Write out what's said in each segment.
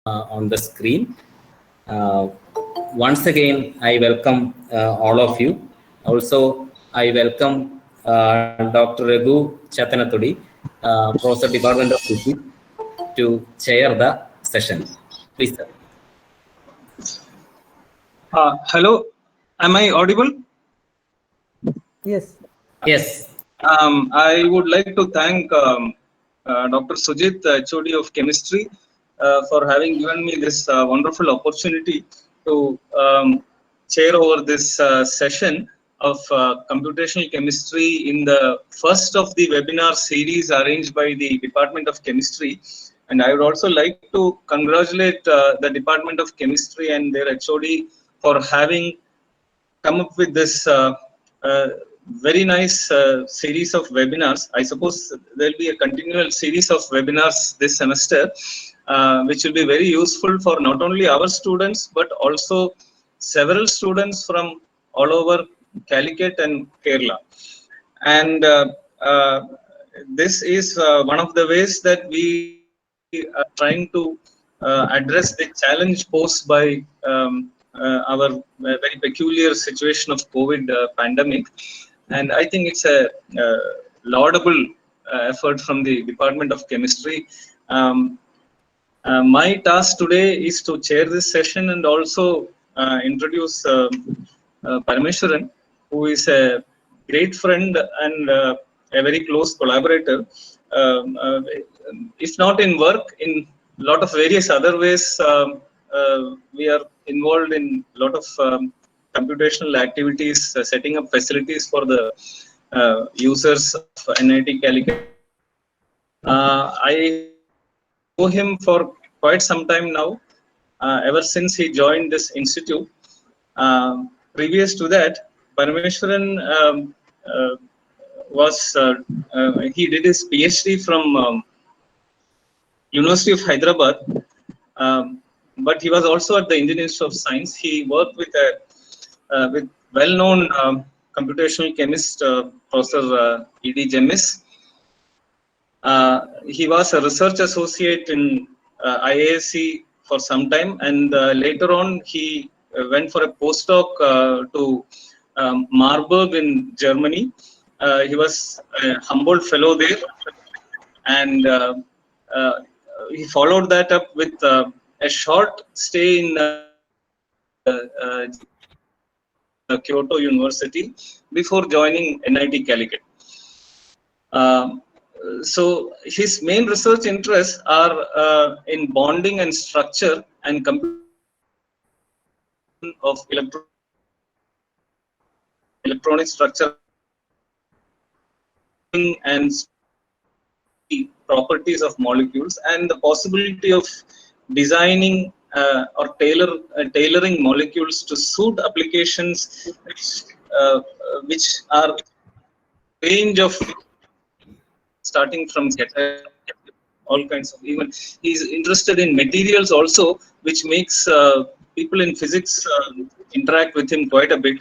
on the screen. Uh, Once again, I welcome all of you. Also, I welcome Dr. Raghu Chatanatudi, Professor Department of Physics, to chair the session. Please, sir. Hello, am I audible? Yes. Yes. I would like to thank Dr. Sujit, HOD of Chemistry, for having given me this wonderful opportunity to chair over this session of computational chemistry in the first of the webinar series arranged by the Department of Chemistry. And I would also like to congratulate the Department of Chemistry and their HOD for having come up with this very nice series of webinars. I suppose there will be a continual series of webinars this semester, which will be very useful for not only our students, but also several students from all over Calicut and Kerala. And this is one of the ways that we are trying to address the challenge posed by our very peculiar situation of COVID pandemic. And I think it's a laudable effort from the Department of Chemistry. My task today is to chair this session and also introduce Parameshwaran, who is a great friend and a very close collaborator. If not in work, in a lot of various other ways, we are involved in a lot of computational activities, setting up facilities for the users of NIT Calicut. I know him for quite some time now, ever since he joined this institute. Previous to that, Parameshwaran he did his PhD from University of Hyderabad, but he was also at the Indian Institute of Science. He worked with with well-known computational chemist, Professor E.D. Jemis. He was a research associate in IASC for some time, and later on he went for a postdoc to Marburg in Germany. He was a Humboldt Fellow there, and he followed that up with a short stay in Kyoto University before joining NIT Calicut. So his main research interests are in bonding and structure and computation of electronic structure and properties of molecules, and the possibility of designing or tailoring molecules to suit applications which are range of starting from all kinds of, even he's interested in materials also, which makes people in physics interact with him quite a bit.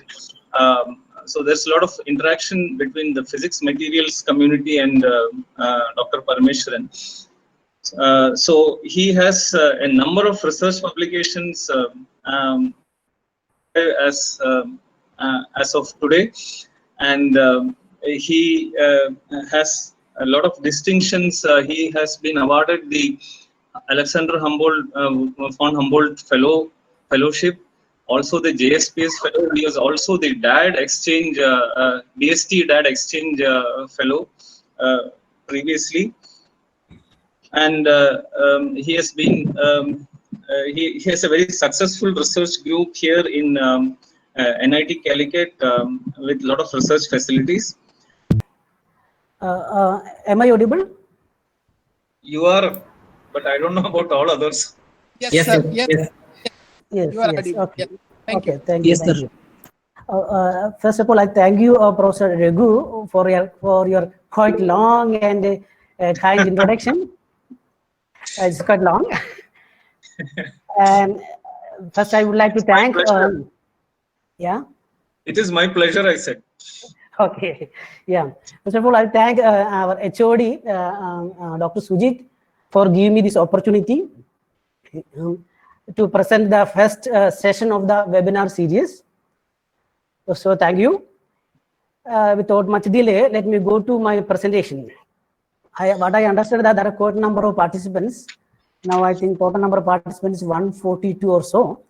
So there's a lot of interaction between the physics materials community and Dr. Parameshwaran. So he has a number of research publications as of today, and he has a lot of distinctions. He has been awarded the Alexander Humboldt von Humboldt Fellowship, also the JSPS Fellow. He was also the DAD Exchange, DST DAD Exchange Fellow previously, and he has been he has a very successful research group here in NIT Calicut with a lot of research facilities. Am I audible? You are, but I don't know about all others. Yes, Yes, sir. sir. Yes, Yes. Yes. you are Yes. audible. Okay. Yeah. Thank you. Thank you. Yes, Thank sir. you. First of all, I thank you, Professor Raghu, for your quite long and kind introduction. It's quite long. And first, I would like to thank. Yeah. It is my pleasure, I said. Okay. Yeah. First of all, I thank our HOD, Dr. Sujit, for giving me this opportunity. to present the first session of the webinar series. So thank you. Without much delay, let me go to my presentation. What I understood that there are quite a number of participants. Now I think total number of participants is 142 or so,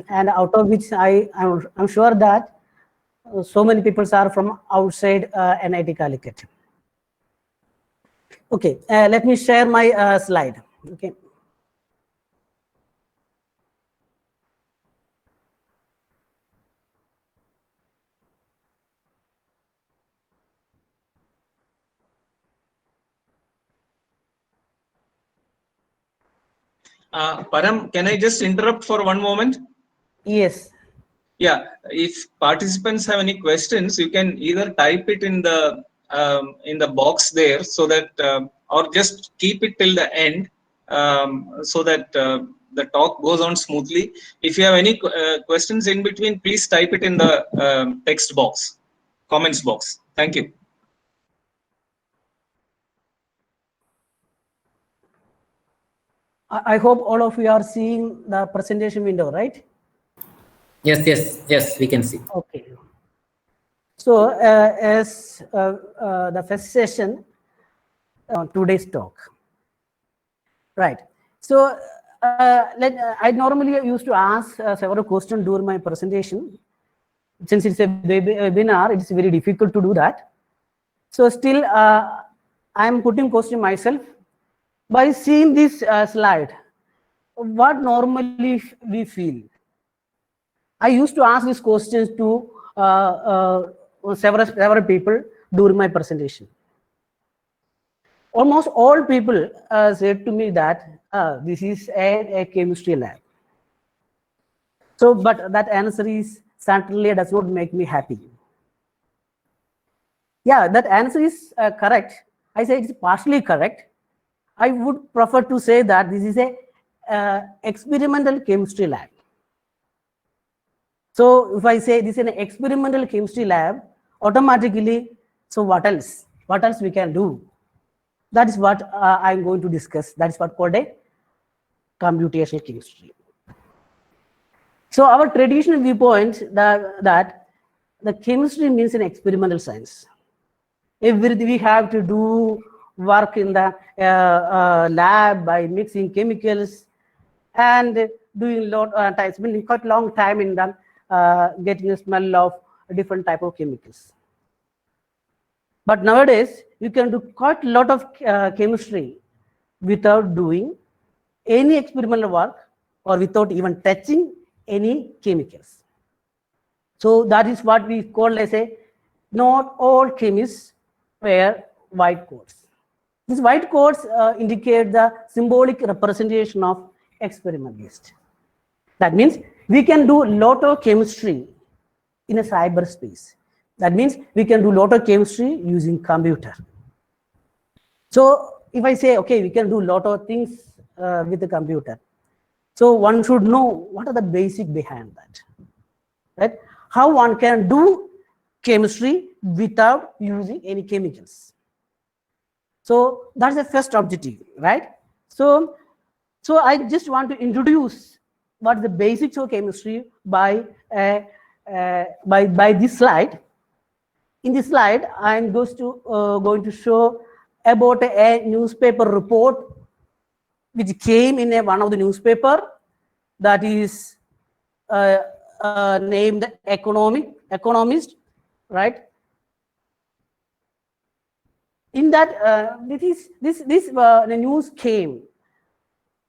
and out of which I'm sure that so many people are from outside NIT Calicut. Okay, let me share my slide. Okay. Param, can I just interrupt for one moment? Yes. Yeah, if participants have any questions, you can either type it in the box there, so that or just keep it till the end, so that the talk goes on smoothly. If you have any questions in between, please type it in the text box, comments box. Thank you. I hope all of you are seeing the presentation window, right? Yes, we can see. Okay. So as the first session on today's talk, right? So I normally used to ask several questions during my presentation. Since it's a webinar, it's very difficult to do that. So still, I'm putting question myself. By seeing this slide, what normally we feel? I used to ask these questions to several people during my presentation. Almost all people said to me that this is a chemistry lab. So, but that answer is certainly does not make me happy. Yeah, that answer is correct. I say it's partially correct. I would prefer to say that this is a experimental chemistry lab. So if I say this is an experimental chemistry lab, automatically, so what else? What else we can do? That is what I'm going to discuss. That is what called a computational chemistry. So our traditional viewpoint that the chemistry means an experimental science. Everything we have to do work in the lab by mixing chemicals and doing spending quite long time in the getting a smell of different type of chemicals. But nowadays you can do quite a lot of chemistry without doing any experimental work or without even touching any chemicals. So that is what we call as a not all chemists wear white coats. These white coats indicate the symbolic representation of experimentalist. That means we can do a lot of chemistry in a cyberspace. That means we can do a lot of chemistry using computer. So if I say, okay, we can do a lot of things with the computer. So one should know what are the basic behind that, right? How one can do chemistry without using any chemicals. So that's the first objective, right? So I just want to introduce what the basics of chemistry by this slide. In this slide, I'm going to show about a newspaper report which came in one of the newspaper that is named Economist, right? In that, the news came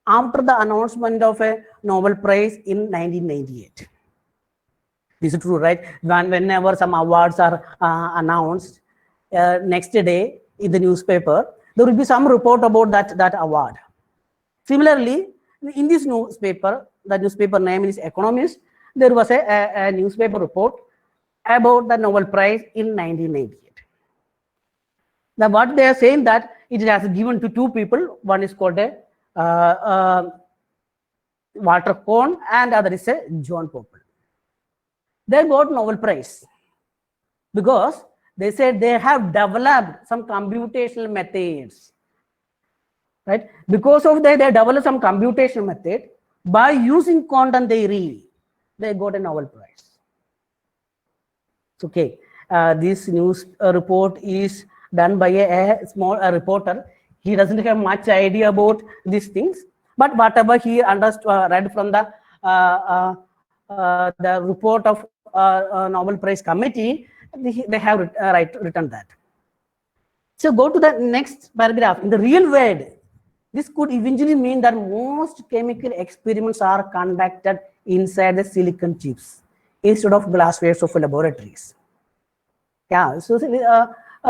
after the announcement of a Nobel Prize in 1998. This is true, right? Whenever some awards are announced, next day in the newspaper, there will be some report about that award. Similarly, in this newspaper, the newspaper name is Economist, there was a newspaper report about the Nobel Prize in 1998. Now, what they are saying that it has given to two people. One is called Walter Kohn, and the other is John Pople. They got Nobel Prize because they said they have developed some computational methods right? Because of that, they developed some computation method. By using quantum theory, they got a Nobel Prize. Okay, this news report is done by a small reporter. He doesn't have much idea about these things, but whatever he understood, read from the report of Nobel Prize committee, they have written that. So go to the next paragraph. In the real world, this could eventually mean that most chemical experiments are conducted inside the silicon chips instead of glasswares of laboratories. Yeah, so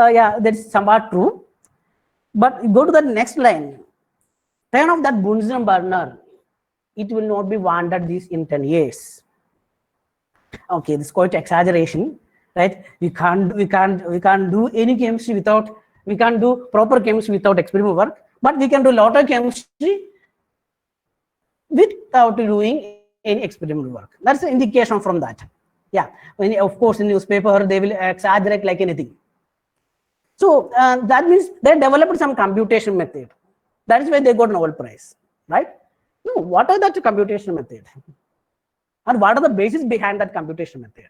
yeah, that's somewhat true. But go to the next line. Turn off that Bunsen burner. It will not be wanted this in 10 years. Okay, this is quite exaggeration, right? We can't do any chemistry without, we can't do proper chemistry without experimental work, but we can do a lot of chemistry without doing any experimental work. That's an indication from that. Yeah, of course, in newspaper, they will exaggerate like anything. So that means they developed some computation method. That is why they got Nobel Prize, right? No, what are that computation method? And what are the basis behind that computation method,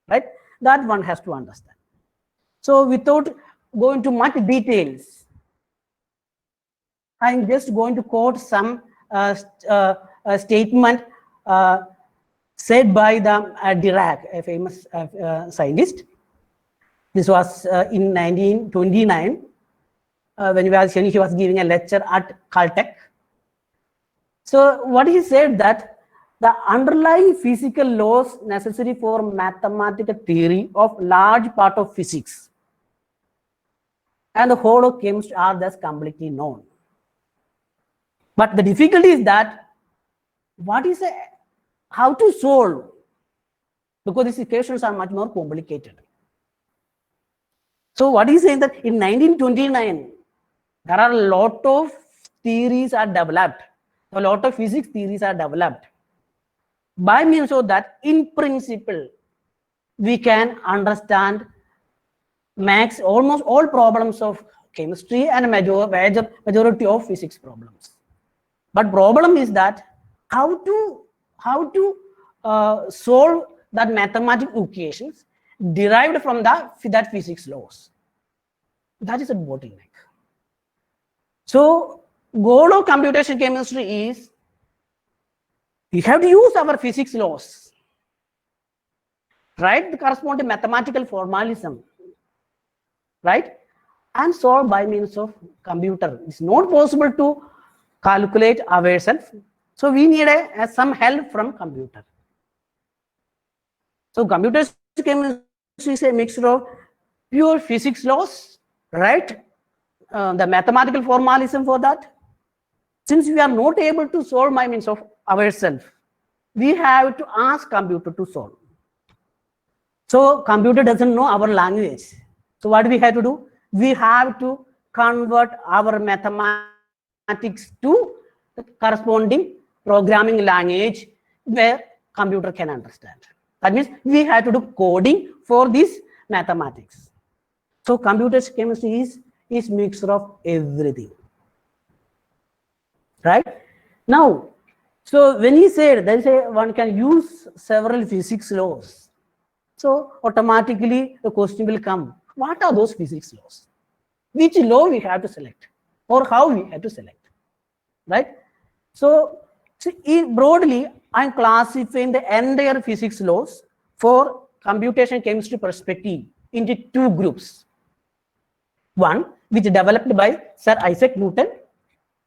right? That one has to understand. So without going to much details, I'm just going to quote some statement said by the Dirac, a famous scientist. This was in 1929 when he was giving a lecture at Caltech. So what he said that the underlying physical laws necessary for mathematical theory of large part of physics and the whole of chemistry are thus completely known. But the difficulty is that how to solve, because these equations are much more complicated. So what is saying that in 1929, there are a lot of theories are developed, a lot of physics theories are developed. By means of that, in principle, we can understand almost all problems of chemistry and majority of physics problems. But problem is that how to solve that mathematical equations derived from that physics laws. That is a bottleneck. So goal of computation chemistry is we have to use our physics laws, right? The corresponding mathematical formalism, right? And solve by means of computer. It's not possible to calculate ourselves. So we need some help from computer. So computer chemistry is a mixture of pure physics laws, right? The mathematical formalism for that. Since we are not able to solve by means of ourselves, we have to ask computer to solve. So computer doesn't know our language. So what we have to do? We have to convert our mathematics to the corresponding programming language where computer can understand. That means we have to do coding for this mathematics. So computer chemistry is mixture of everything. Right? Now, so when he said there is one can use several physics laws, so automatically the question will come, what are those physics laws? Which law we have to select or how we have to select, right? So broadly, I'm classifying the entire physics laws for computation chemistry perspective into two groups. One, which developed by Sir Isaac Newton.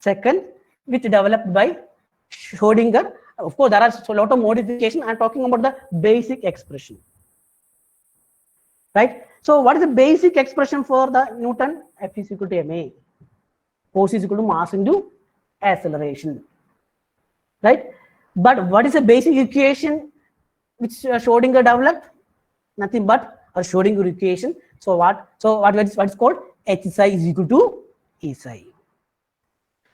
Second, which developed by Schrodinger. Of course, there are a lot of modifications. I'm talking about the basic expression, right? So what is the basic expression for the Newton? F is equal to ma. Force is equal to mass into acceleration, right? But what is the basic equation which Schrodinger developed? Nothing but a Schrodinger equation. So what is called H psi is equal to E psi.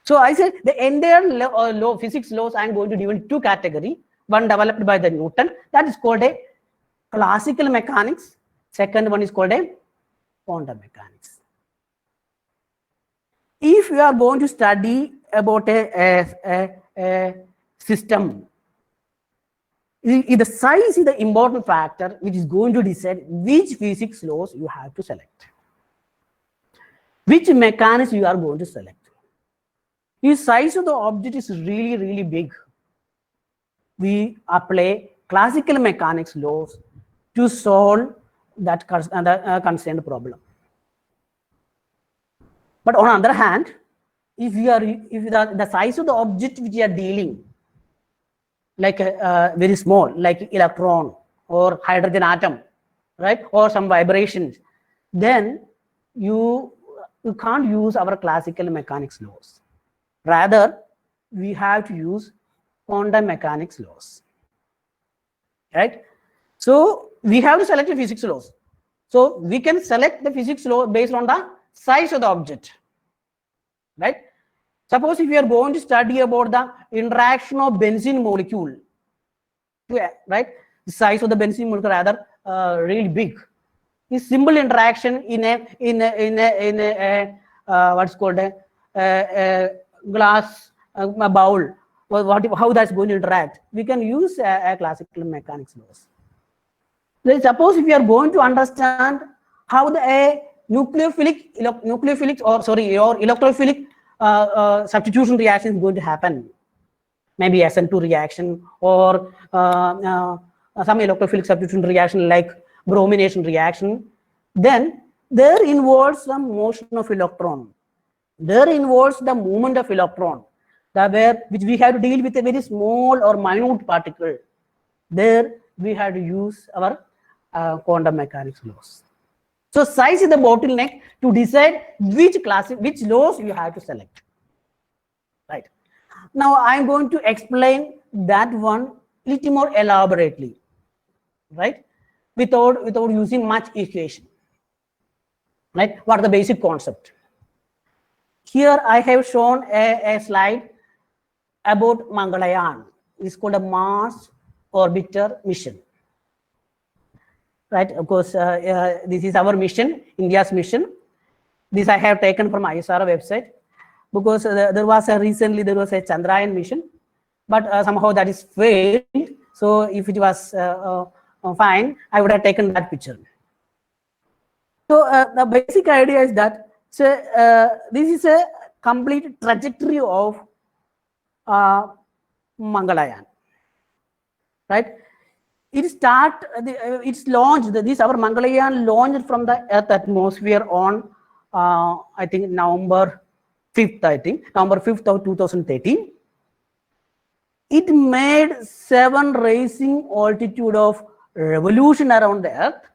So I said the entire physics laws I am going to divide into two categories. One developed by the Newton, that is called a classical mechanics. Second one is called a quantum mechanics. if you are going to study about a system, the size is the important factor which is going to decide which physics laws you have to select, which mechanics you are going to select. If size of the object is really, really big, we apply classical mechanics laws to solve that concerned problem. But on the other hand, if the size of the object which you are dealing, like very small, like electron or hydrogen atom, right, or some vibrations, then you can't use our classical mechanics laws. Rather, we have to use quantum mechanics laws, right? So we have to select the physics laws. So we can select the physics law based on the size of the object, right? Suppose if you are going to study about the interaction of benzene molecule, right? The size of the benzene molecule rather really big. This simple interaction in a what's called a glass bowl, how that's going to interact. We can use a classical mechanics laws. Let's suppose if you are going to understand how a nucleophilic or electrophilic substitution reaction is going to happen, maybe SN2 reaction or some electrophilic substitution reaction like bromination reaction, then there involves some motion of electron. There involves the movement of electron, which we have to deal with a very small or minute particle. There we have to use our quantum mechanics laws. So size is the bottleneck to decide which laws you have to select. Right. Now I'm going to explain that one a little more elaborately, right? Without using much equation. Right? What are the basic concept? Here I have shown a slide about Mangalyaan. It's called a Mars Orbiter mission. Right? Of course, this is our mission, India's mission. This I have taken from ISRO website because there was a Chandrayaan mission, but somehow that is failed. So if it was fine, I would have taken that picture. So the basic idea is that this is a complete trajectory of Mangalyaan, right? It's launched. Our Mangalyaan launched from the Earth atmosphere on I think November 5th of 2013. It made 7 rising altitude of revolution around the Earth.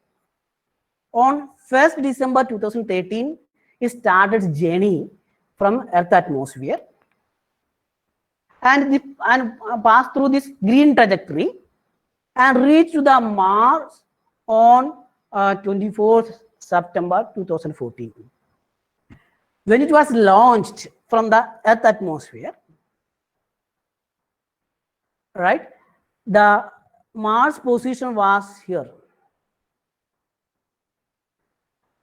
On 1st December 2013, it started its journey from Earth atmosphere and passed through this green trajectory and reached to the Mars on 24th September 2014. When it was launched from the Earth atmosphere, right, the Mars position was here.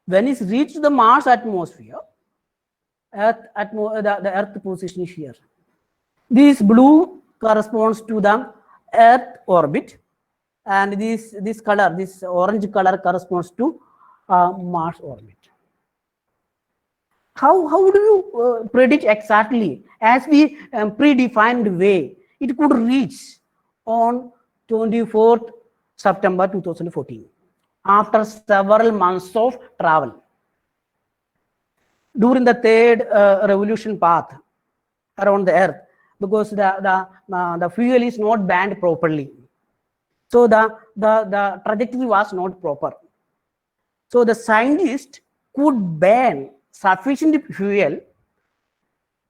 When it reached the Mars atmosphere, the Earth position is here. This blue corresponds to the Earth orbit, and this color, this orange color, corresponds to Mars orbit. How do you predict exactly? As we predefined way, it could reach on 24th September 2014 after several months of travel. During the third revolution path around the Earth, because the fuel is not banned properly, so the trajectory was not proper. So the scientists could ban sufficient fuel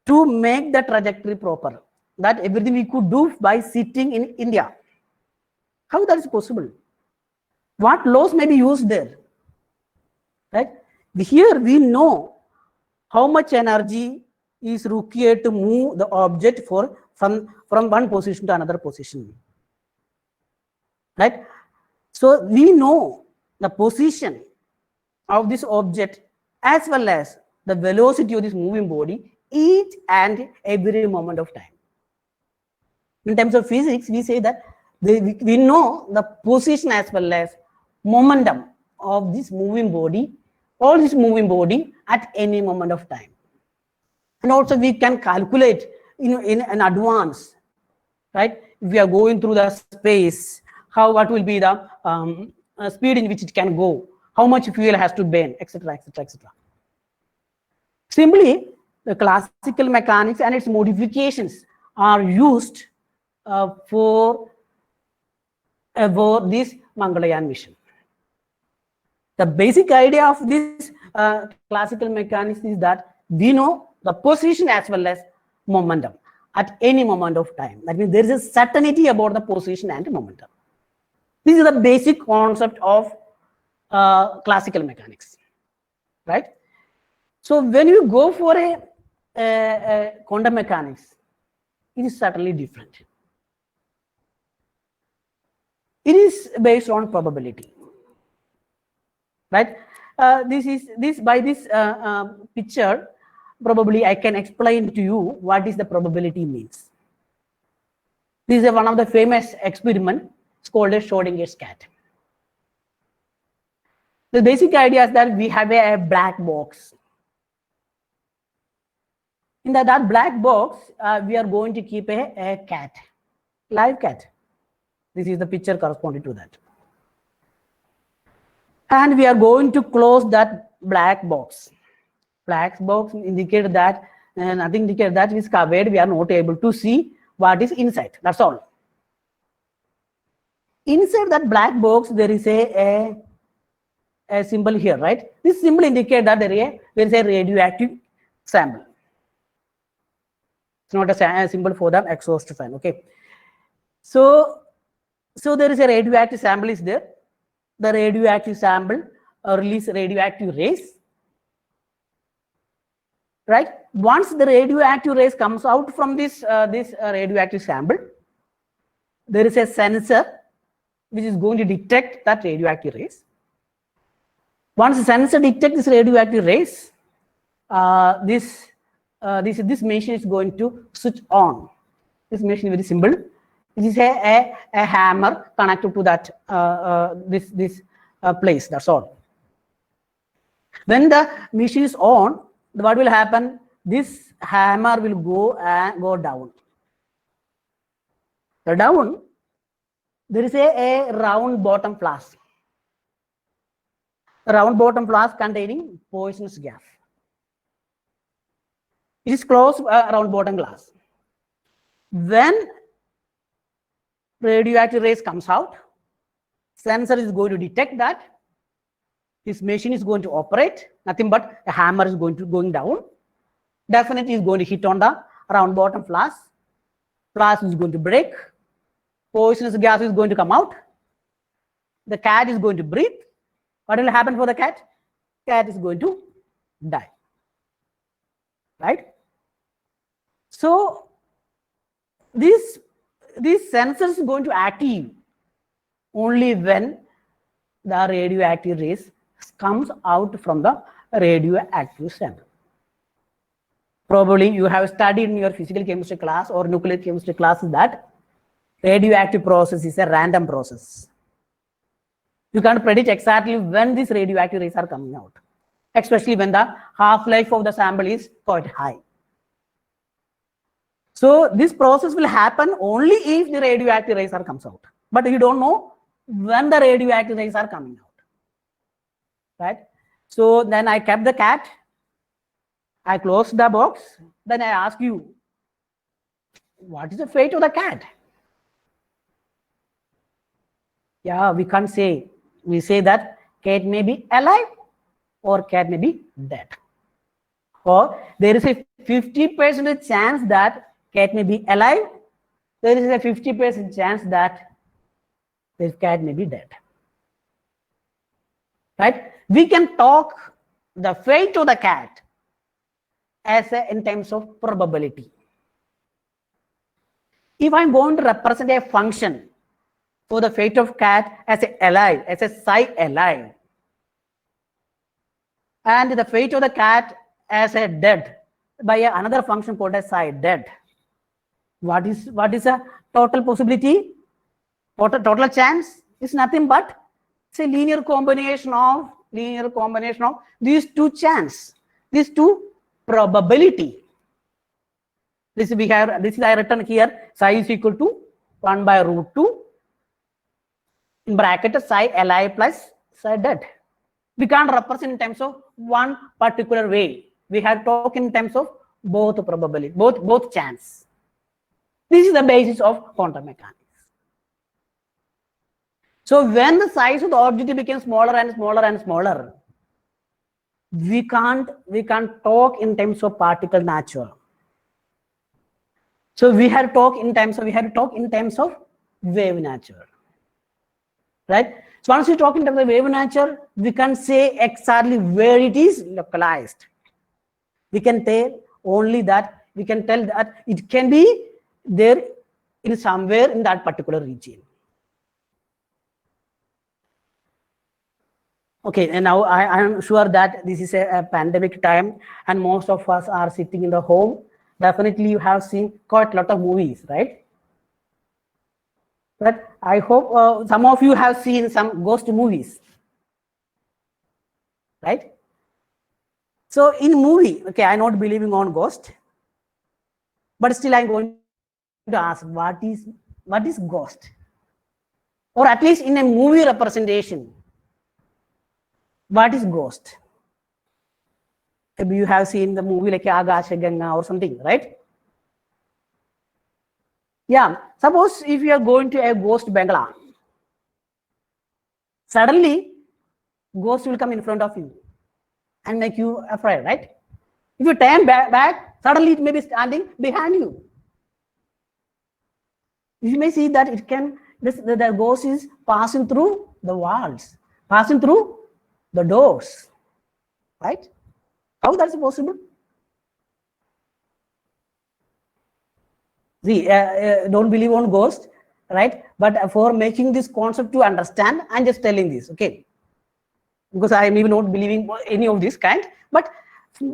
to make the trajectory proper. That everything we could do by sitting in India. How that is possible? What laws may be used there? Right? Here we know how much energy is required to move the object from one position to another position. Right? So we know the position of this object as well as the velocity of this moving body each and every moment of time. In terms of physics, we say that we know the position as well as momentum of this moving body, or this moving body at any moment of time. And also we can calculate, in advance, right? If we are going through the space, what will be the speed in which it can go, how much fuel has to burn, etc., etc., etc. Simply, the classical mechanics and its modifications are used for this Mangalyaan mission. The basic idea of this classical mechanics is that we know the position as well as momentum at any moment of time. That means there is a certainty about the position and momentum. This is the basic concept of classical mechanics, right? So when you go for a quantum mechanics, it is certainly different. It is based on probability, right? By this picture, probably I can explain to you what is the probability means. This is one of the famous experiment. It's called a Schrodinger's cat. The basic idea is that we have a black box. In that black box, we are going to keep a cat, live cat. This is the picture corresponding to that. And we are going to close that black box. Black box indicates that nothing indicates that it is covered. We are not able to see what is inside. That's all. Inside that black box, there is a symbol here, right? This symbol indicates that there is a radioactive sample. It's not a symbol for the exhaust fan. Okay. So there is a radioactive sample is there. The radioactive sample release radioactive rays. Right? Once the radioactive rays comes out from this radioactive sample, there is a sensor which is going to detect that radioactive rays. Once the sensor detects this radioactive rays, this machine is going to switch on. This machine is very simple. It is a hammer connected to that this place. That's all. When the machine is on, what will happen? This hammer will go down. The down, there is a round bottom flask. A round bottom flask containing poisonous gas. It is closed around bottom glass. When radioactive rays comes out, sensor is going to detect that. This machine is going to operate. Nothing but a hammer is going down. Definitely is going to hit on the round bottom flask. Flask is going to break. Poisonous gas is going to come out. The cat is going to breathe. What will happen for the cat? Cat is going to die. Right? So this sensor is going to active only when the radioactive rays comes out from the radioactive sample. Probably you have studied in your physical chemistry class or nuclear chemistry classes that radioactive process is a random process. You can't predict exactly when these radioactive rays are coming out, especially when the half-life of the sample is quite high. So this process will happen only if the radioactive rays are comes out. But you don't know when the radioactive rays are coming out. Right? So then I kept the cat. I closed the box. Then I ask you, what is the fate of the cat? Yeah, we can't say. We say that cat may be alive or cat may be dead. Or there is a 50% chance that cat may be alive. There is a 50% chance that this cat may be dead. Right? We can talk the fate of the cat as in terms of probability. If I'm going to represent a function for the fate of cat as a alive, as a psi alive, and the fate of the cat as a dead by another function called as psi dead. What is a total possibility? Total chance is nothing but it's a linear combination of these two chance, these two probability. This is I written here, psi is equal to 1 by root 2 in bracket psi li plus psi dead. We can't represent in terms of one particular way. We have to talk in terms of both probability, both chance. This is the basis of quantum mechanics. So when the size of the object becomes smaller and smaller and smaller, we can't talk in terms of particle nature. So we have to talk in terms of wave nature, right? So once we talk in terms of wave nature, we can say exactly where it is localized. We can tell only that it can be there in somewhere in that particular region. Okay, and now I am sure that this is a pandemic time and most of us are sitting in the home. Definitely you have seen quite a lot of movies, right? But I hope some of you have seen some ghost movies, right? So in movie, okay, I'm not believing on ghost, but still I'm going to ask, what is ghost? Or at least in a movie representation, what is ghost? Maybe you have seen the movie like Agashaganga or something, right? Yeah, suppose if you are going to a ghost Bangla, suddenly ghost will come in front of you and make you afraid, right? If you turn back, suddenly it may be standing behind you. You may see that the ghost is passing through the walls, passing through the doors, right? How that's possible? See, don't believe on ghost, right? But for making this concept to understand, I'm just telling this, okay? Because I am even not believing any of this kind, but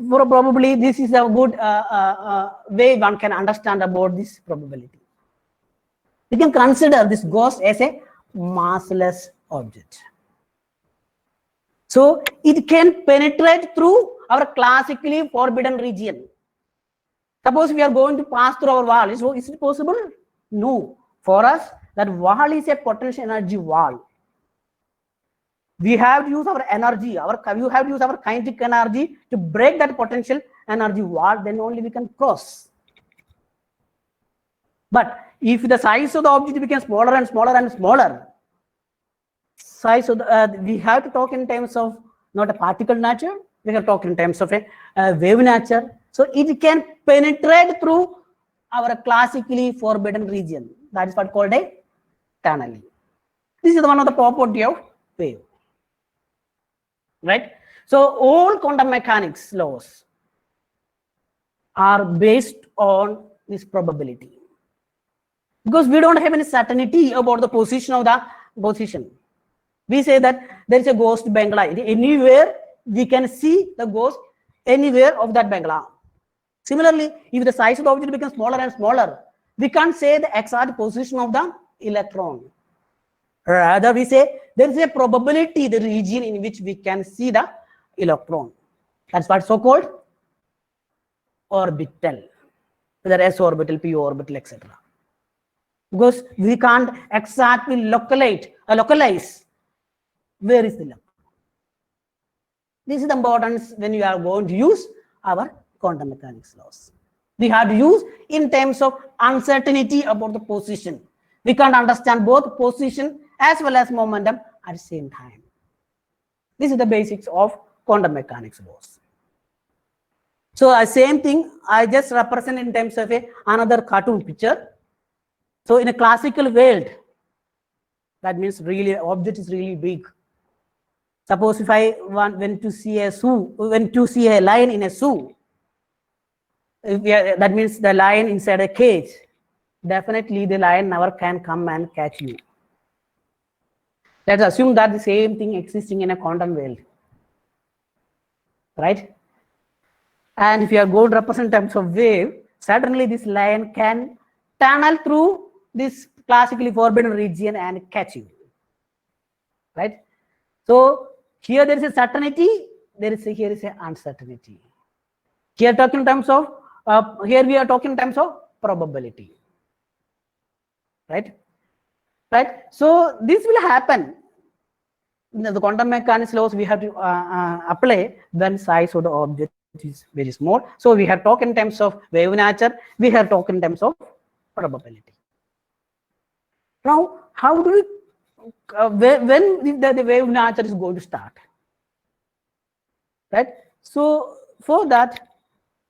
probably this is a good way one can understand about this probability. We can consider this ghost as a massless object. So it can penetrate through our classically forbidden region. Suppose we are going to pass through our wall. Is it possible? No. For us, that wall is a potential energy wall. We have to use our energy, you have to use our kinetic energy to break that potential energy wall, then only we can cross. But if the size of the object becomes smaller and smaller and smaller, size of we have to talk in terms of not a particle nature, we have to talk in terms of a wave nature. So it can penetrate through our classically forbidden region. That is what called a tunneling. This is one of the property of wave. Right? So all quantum mechanics laws are based on this probability. Because we don't have any certainty about the position of the position. We say that there is a ghost Bangla. Anywhere we can see the ghost anywhere of that Bangla. Similarly, if the size of the object becomes smaller and smaller, we can't say the exact position of the electron. Rather, we say there is a probability, the region in which we can see the electron. That's what so-called orbital, whether s orbital, p orbital, etc. Because we can't exactly localize where is the electron. This is the importance when you are going to use our quantum mechanics laws. We have to use in terms of uncertainty about the position. We can't understand both position as well as momentum at the same time. This is the basics of quantum mechanics laws. So same thing, I just represent in terms of another cartoon picture. So in a classical world, that means really object is really big. Suppose if I went to see a lion in a zoo, that means the lion inside a cage, definitely the lion never can come and catch you. Let's assume that the same thing existing in a quantum world, right? And if you are going to represent in terms of wave, certainly this line can tunnel through this classically forbidden region and catch you, right? So here there is a certainty, here is an uncertainty. Here talking in terms of, here we are talking in terms of probability, right? Right. So this will happen. The quantum mechanics laws we have to apply when size of the object is very small. So we have talked in terms of wave nature, we have talked in terms of probability. Now, how do we, when the wave nature is going to start? Right. So for that,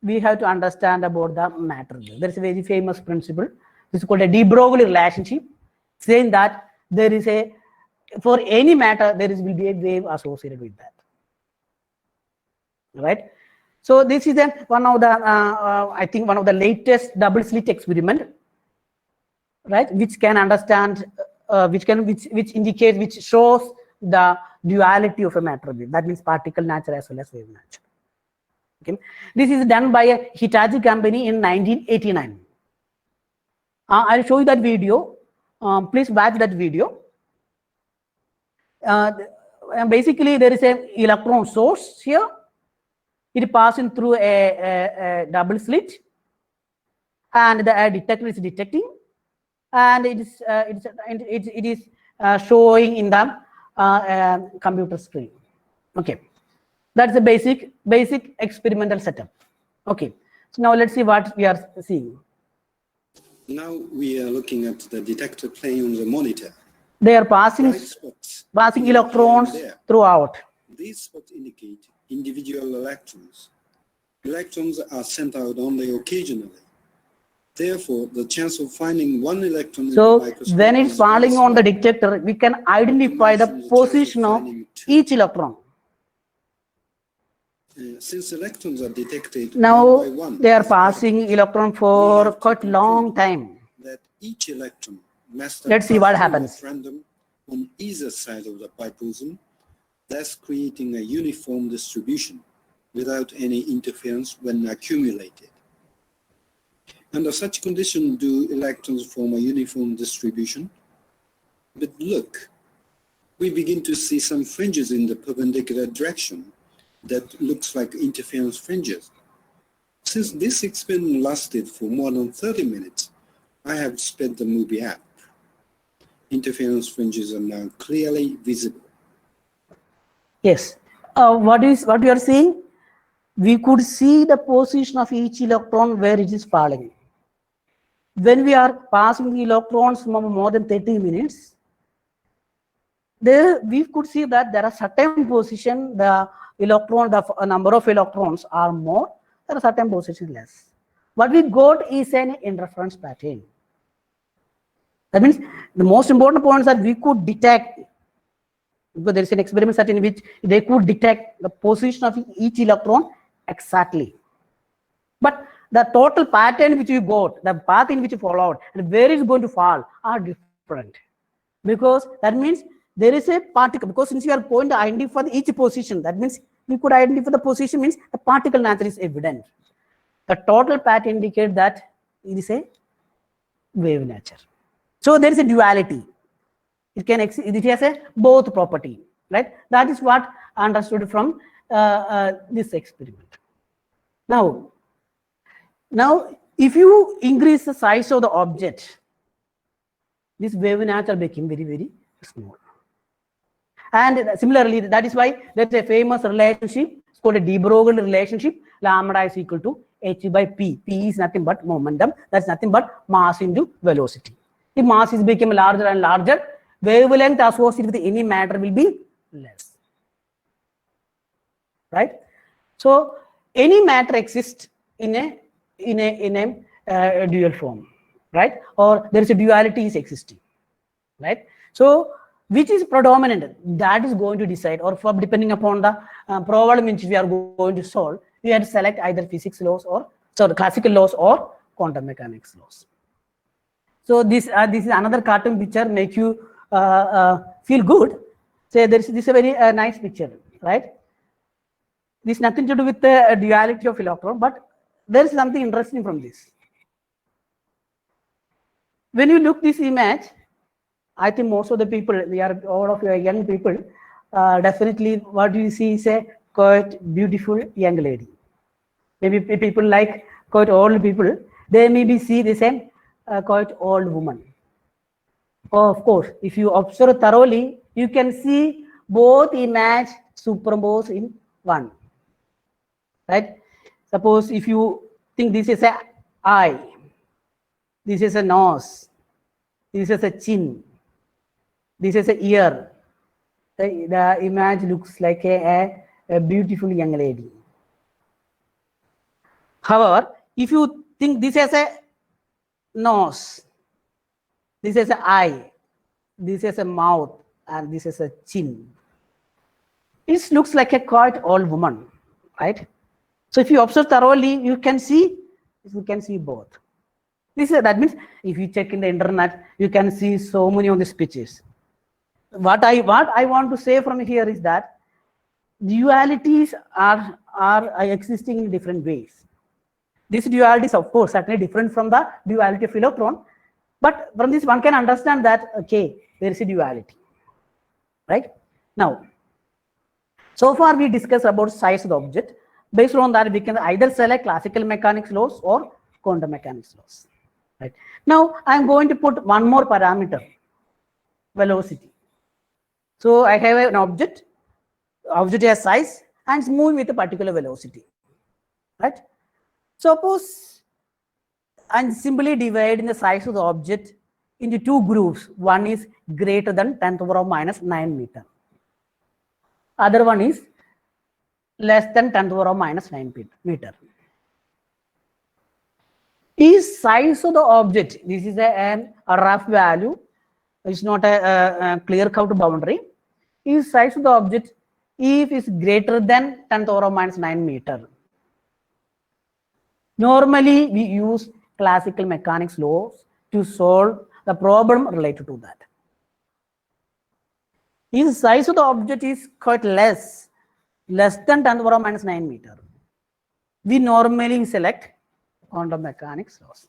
we have to understand about the matter. There is a very famous principle. This is called a de Broglie relationship, saying that there is a, for any matter, there will be a wave associated with that. Right. So this is one of the, I think one of the latest double slit experiment, right, which can understand, which indicates, which shows the duality of a matter wave. That means particle nature as well as wave nature. Okay. This is done by a Hitachi company in 1989. I'll show you that video. Please watch that video. Basically, there is an electron source here. It is passing through a double slit, and the detector is detecting, and it is showing in the computer screen. Okay, that's the basic experimental setup. Okay, so now let's see what we are seeing. Now we are looking at the detector plane on the monitor. They are passing electrons throughout. These spots indicate individual electrons. Electrons are sent out only occasionally. Therefore, the chance of finding one electron so in the microscope when it's falling on the detector, we can identify the position of each electron. Since electrons are detected now one by one, they are passing electron for quite long time. That each electron must Let's see what happens. Random on either side of the pi boson, thus creating a uniform distribution without any interference when accumulated. Under such condition, do electrons form a uniform distribution? But look, we begin to see some fringes in the perpendicular direction that looks like interference fringes. Since this experiment lasted for more than 30 minutes, I have sped the movie up. Interference fringes are now clearly visible. Yes. What you are seeing? We could see the position of each electron where it is falling. When we are passing the electrons for more than 30 minutes, there we could see that there are certain position, the number of electrons are more, there are certain positions less. What we got is an interference pattern. That means the most important point is that we could detect, because there is an experiment set in which they could detect the position of each electron exactly. But the total pattern which you got, the path in which you followed, and where it's going to fall are different. Because that means there is a particle, because since you are going to identify each position, that means we could identify the position, means the particle nature is evident. The total pattern indicates that it is a wave nature. So there is a duality. It has a both property, right? That is what I understood from this experiment. Now, if you increase the size of the object, this wave nature became very, very small. And similarly, that is why there's a famous relationship. It's called a de Broglie relationship. Lambda is equal to h by p. P is nothing but momentum. That's nothing but mass into velocity. If mass is becoming larger and larger, wavelength associated with any matter will be less. Right? So any matter exists in a dual form, right? Or there is a duality is existing, right? So which is predominant, that is going to decide, or for depending upon the problem which we are going to solve, we have to select either physics laws or classical laws or quantum mechanics laws. So this is another cartoon picture make you feel good. So this is a very nice picture, right? This nothing to do with the duality of electron, but there is something interesting from this. When you look this image, I think most of the people, we are all of you are young people, definitely what you see is a quite beautiful young lady. Maybe people like quite old people, they maybe see the same quite old woman. Oh, of course, if you observe thoroughly, you can see both images superimposed in one. Right? Suppose if you think this is a eye, this is a nose, this is a chin, this is a ear. The image looks like a beautiful young lady. However, if you think this is a nose, this is an eye, this is a mouth, and this is a chin, it looks like a quite old woman, right? So if you observe thoroughly, you can see both. That means if you check in the internet, you can see so many of these pictures. What I want to say from here is that dualities are existing in different ways. This duality is of course certainly different from the duality of electron, but from this one can understand that okay, there is a duality, right? Now, so far we discussed about size of the object. Based on that, we can either select classical mechanics laws or quantum mechanics laws. Right. Now, I am going to put one more parameter, velocity. So I have an object has size and it's moving with a particular velocity. Right. Suppose I'm simply dividing the size of the object into two groups. One is greater than 10 to the power minus 9 meter. Other one is less than 10 to the power minus 9 meter. Is size of the object, this is a rough value, it's not a clear cut boundary. Is size of the object if it's greater than 10 to the power minus 9 meter? Normally, we use classical mechanics laws to solve the problem related to that. If size of the object is quite less than 10 to the power minus 9 meter, we normally select quantum mechanics laws.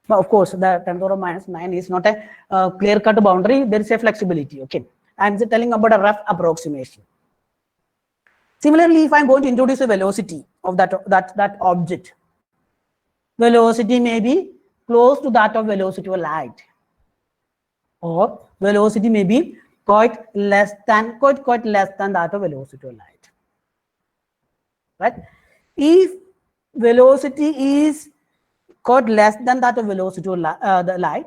But of course, the 10 to the power minus 9 is not a clear-cut boundary. There is a flexibility. Okay, I'm just telling about a rough approximation. Similarly, if I'm going to introduce a velocity of that object, velocity may be close to that of velocity of light, or velocity may be quite less than that of velocity of light. Right? If velocity is quite less than that of velocity of the light,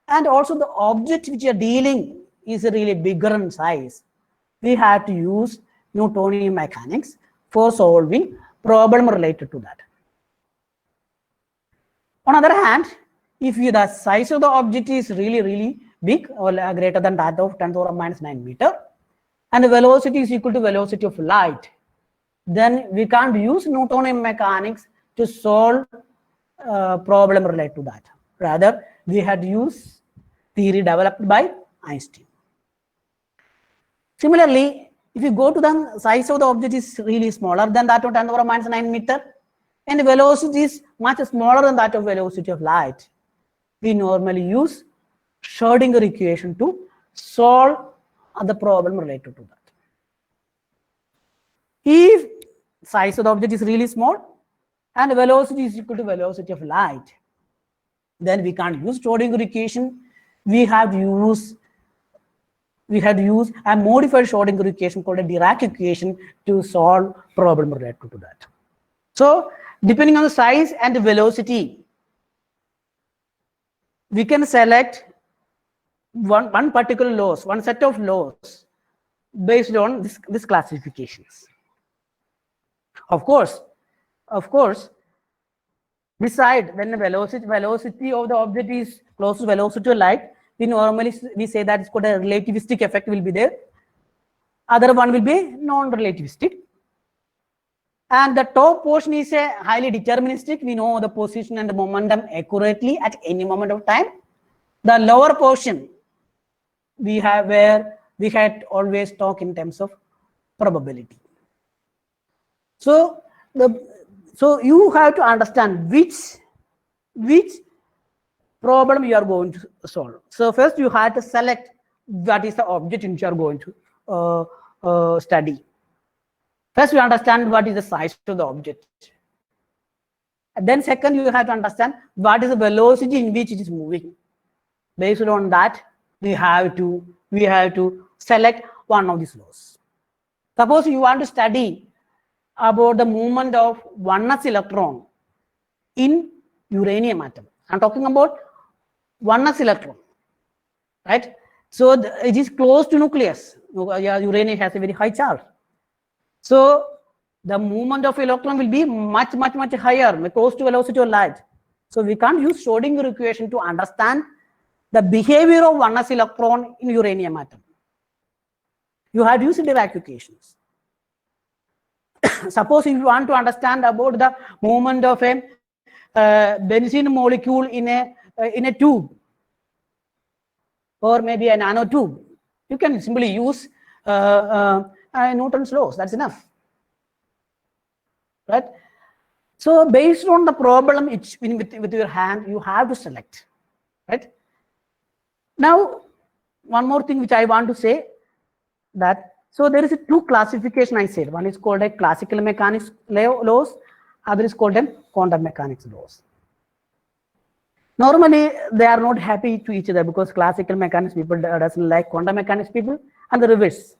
and also the object which you are dealing is really bigger in size, we have to use Newtonian mechanics for solving problem related to that. On the other hand, if the size of the object is really big or greater than that of 10 to the power minus 9 meter, and the velocity is equal to velocity of light, then we can't use Newtonian mechanics to solve problem related to that. Rather, we had used theory developed by Einstein. Similarly, if you go to the size of the object is really smaller than that of 10 to the power minus 9 meter, and the velocity is much smaller than that of velocity of light, we normally use Schrodinger equation to solve the problem related to that. If size of the object is really small and the velocity is equal to velocity of light, then we can't use Schrodinger equation. We have to use a modified Schrodinger equation called a Dirac equation to solve problem related to that. So depending on the size and the velocity, we can select one particular laws, one set of laws based on this classifications. Of course, beside when the velocity of the object is close to velocity of light, we say that it's called a relativistic effect will be there. Other one will be non-relativistic. And the top portion is a highly deterministic. We know the position and the momentum accurately at any moment of time. The lower portion we had always talk in terms of probability. So you have to understand which problem you are going to solve. So first you have to select what is the object which you are going to study. First you understand what is the size of the object. And then second you have to understand what is the velocity in which it is moving. Based on that, we have to select one of these laws. Suppose you want to study about the movement of 1s electron in uranium atom. I'm talking about 1s electron, right? So it is close to nucleus. Uranium has a very high charge. So the movement of electron will be much higher, close to velocity of light. So we can't use Schrodinger equation to understand the behavior of 1s electron in uranium atom. You have used Dirac equations. Suppose if you want to understand about the movement of a benzene molecule in a tube, or maybe a nanotube, you can simply use Newton's laws. That's enough, right? So based on the problem with your hand, you have to select, right? Now, one more thing which I want to say, that so there is a two classification I said. One is called a classical mechanics laws, other is called a quantum mechanics laws. Normally they are not happy to each other because classical mechanics people doesn't like quantum mechanics people, and the reverse.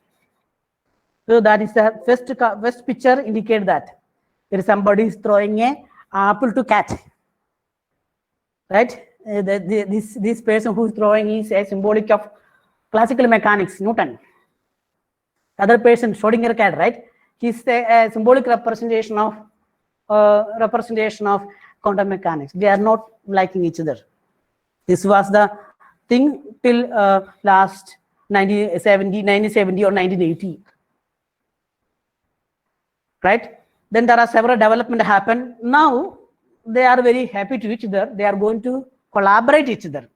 So that is the first picture indicate that there is somebody is throwing a apple to cat, right? This person who is throwing is a symbolic of classical mechanics, Newton. Other person, Schrodinger cat, right? He's a symbolic representation of quantum mechanics. They are not liking each other. This was the thing till last 1970 or 1980, right? Then there are several development happen. Now they are very happy to each other. They are going to collaborate each other.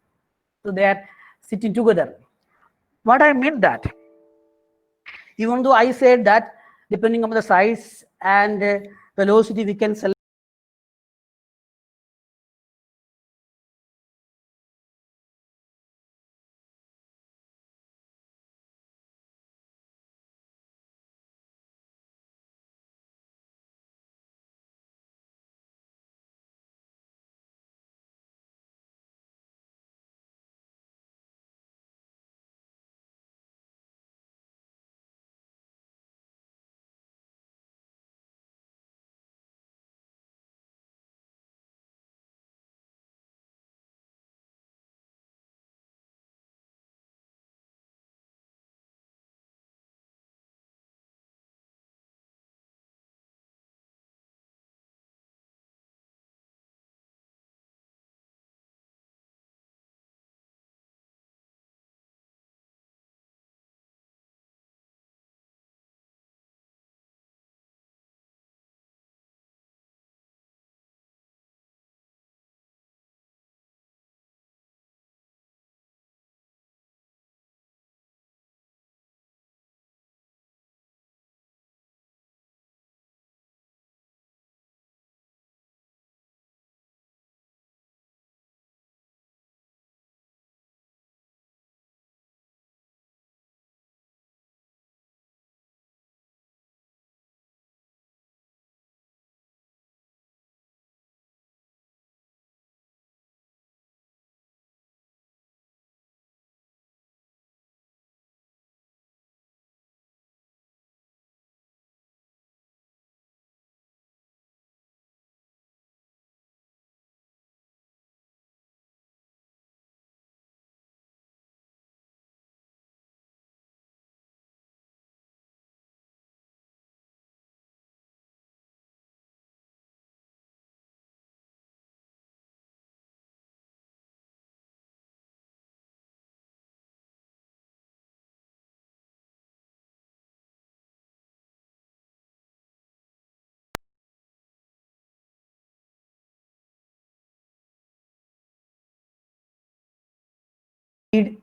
So they are sitting together. What I mean that, even though I said that depending on the size and velocity, we can select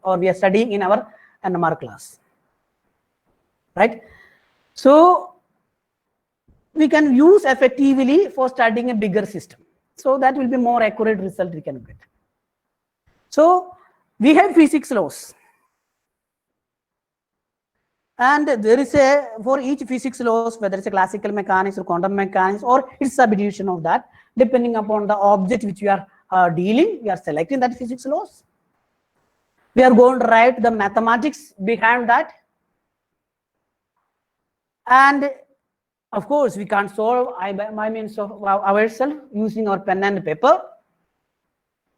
or we are studying in our NMR class, right? So we can use effectively for studying a bigger system. So that will be more accurate result we can get. So we have physics laws. And there is for each physics laws, whether it's a classical mechanics or quantum mechanics, or it's subdivision of that, depending upon the object which we are dealing, we are selecting that physics laws. We are going to write the mathematics behind that. And of course, we can't solve by means of ourselves using our pen and paper.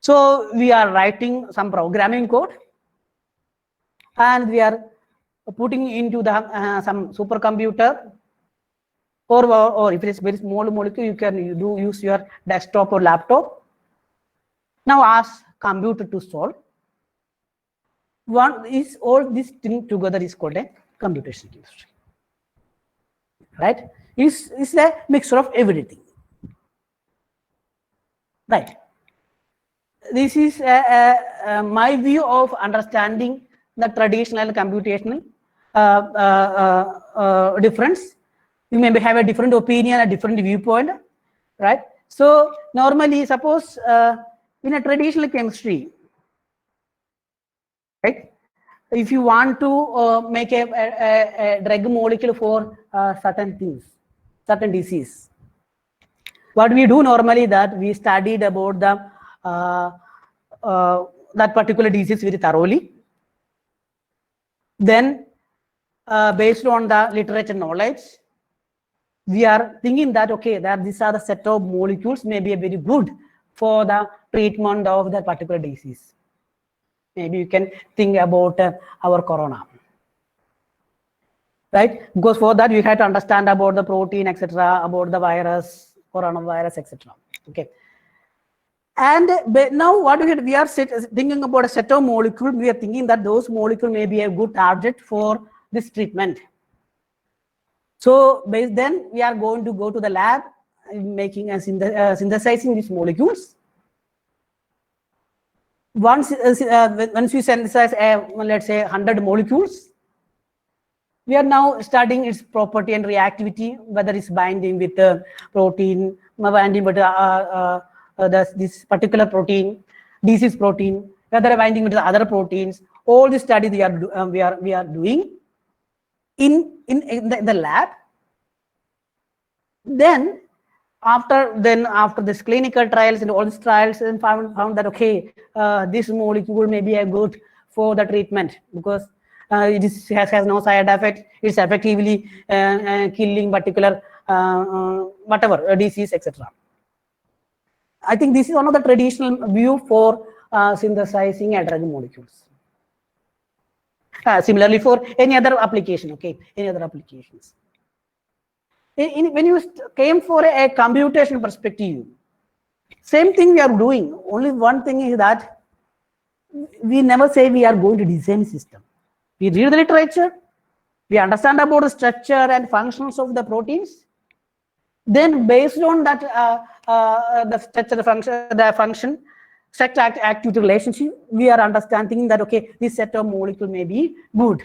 So we are writing some programming code, and we are putting into the some supercomputer, or if it is very small molecule, you can use your desktop or laptop. Now ask computer to solve. One is all this thing together is called a computational chemistry. Right? It's a mixture of everything. Right. This is my view of understanding the traditional and computational difference. You may have a different opinion, a different viewpoint, right? So normally, suppose in a traditional chemistry, right? If you want to make a drug molecule for certain things, certain disease, what we do normally that we studied about the that particular disease very thoroughly. Then, based on the literature knowledge, we are thinking that okay, that these are the set of molecules may be very good for the treatment of that particular disease. Maybe you can think about our corona, right? Because for that you have to understand about the protein, etc., about the virus, coronavirus, etc. Okay. And now what we are thinking about a set of molecules, we are thinking that those molecules may be a good target for this treatment. So then we are going to go to the lab, making and synthesizing these molecules. Once we synthesize, let's say 100 molecules, we are now studying its property and reactivity, whether it's binding with the protein, binding with this particular protein, disease protein, whether binding with the other proteins. All the studies we are doing in the lab. Then after this clinical trials and all these trials, and found that okay, this molecule may be a good for the treatment because it has no side effect. It's effectively killing particular whatever disease, etc. I think this is one of the traditional view for synthesizing drug molecules. Similarly for any other application, okay, any other applications. When you came for a computation perspective, same thing we are doing. Only one thing is that we never say we are going to design a system. We read the literature, we understand about the structure and functions of the proteins. Then based on that, the structure, the function, structure activity relationship, we are understanding that okay, this set of molecule may be good.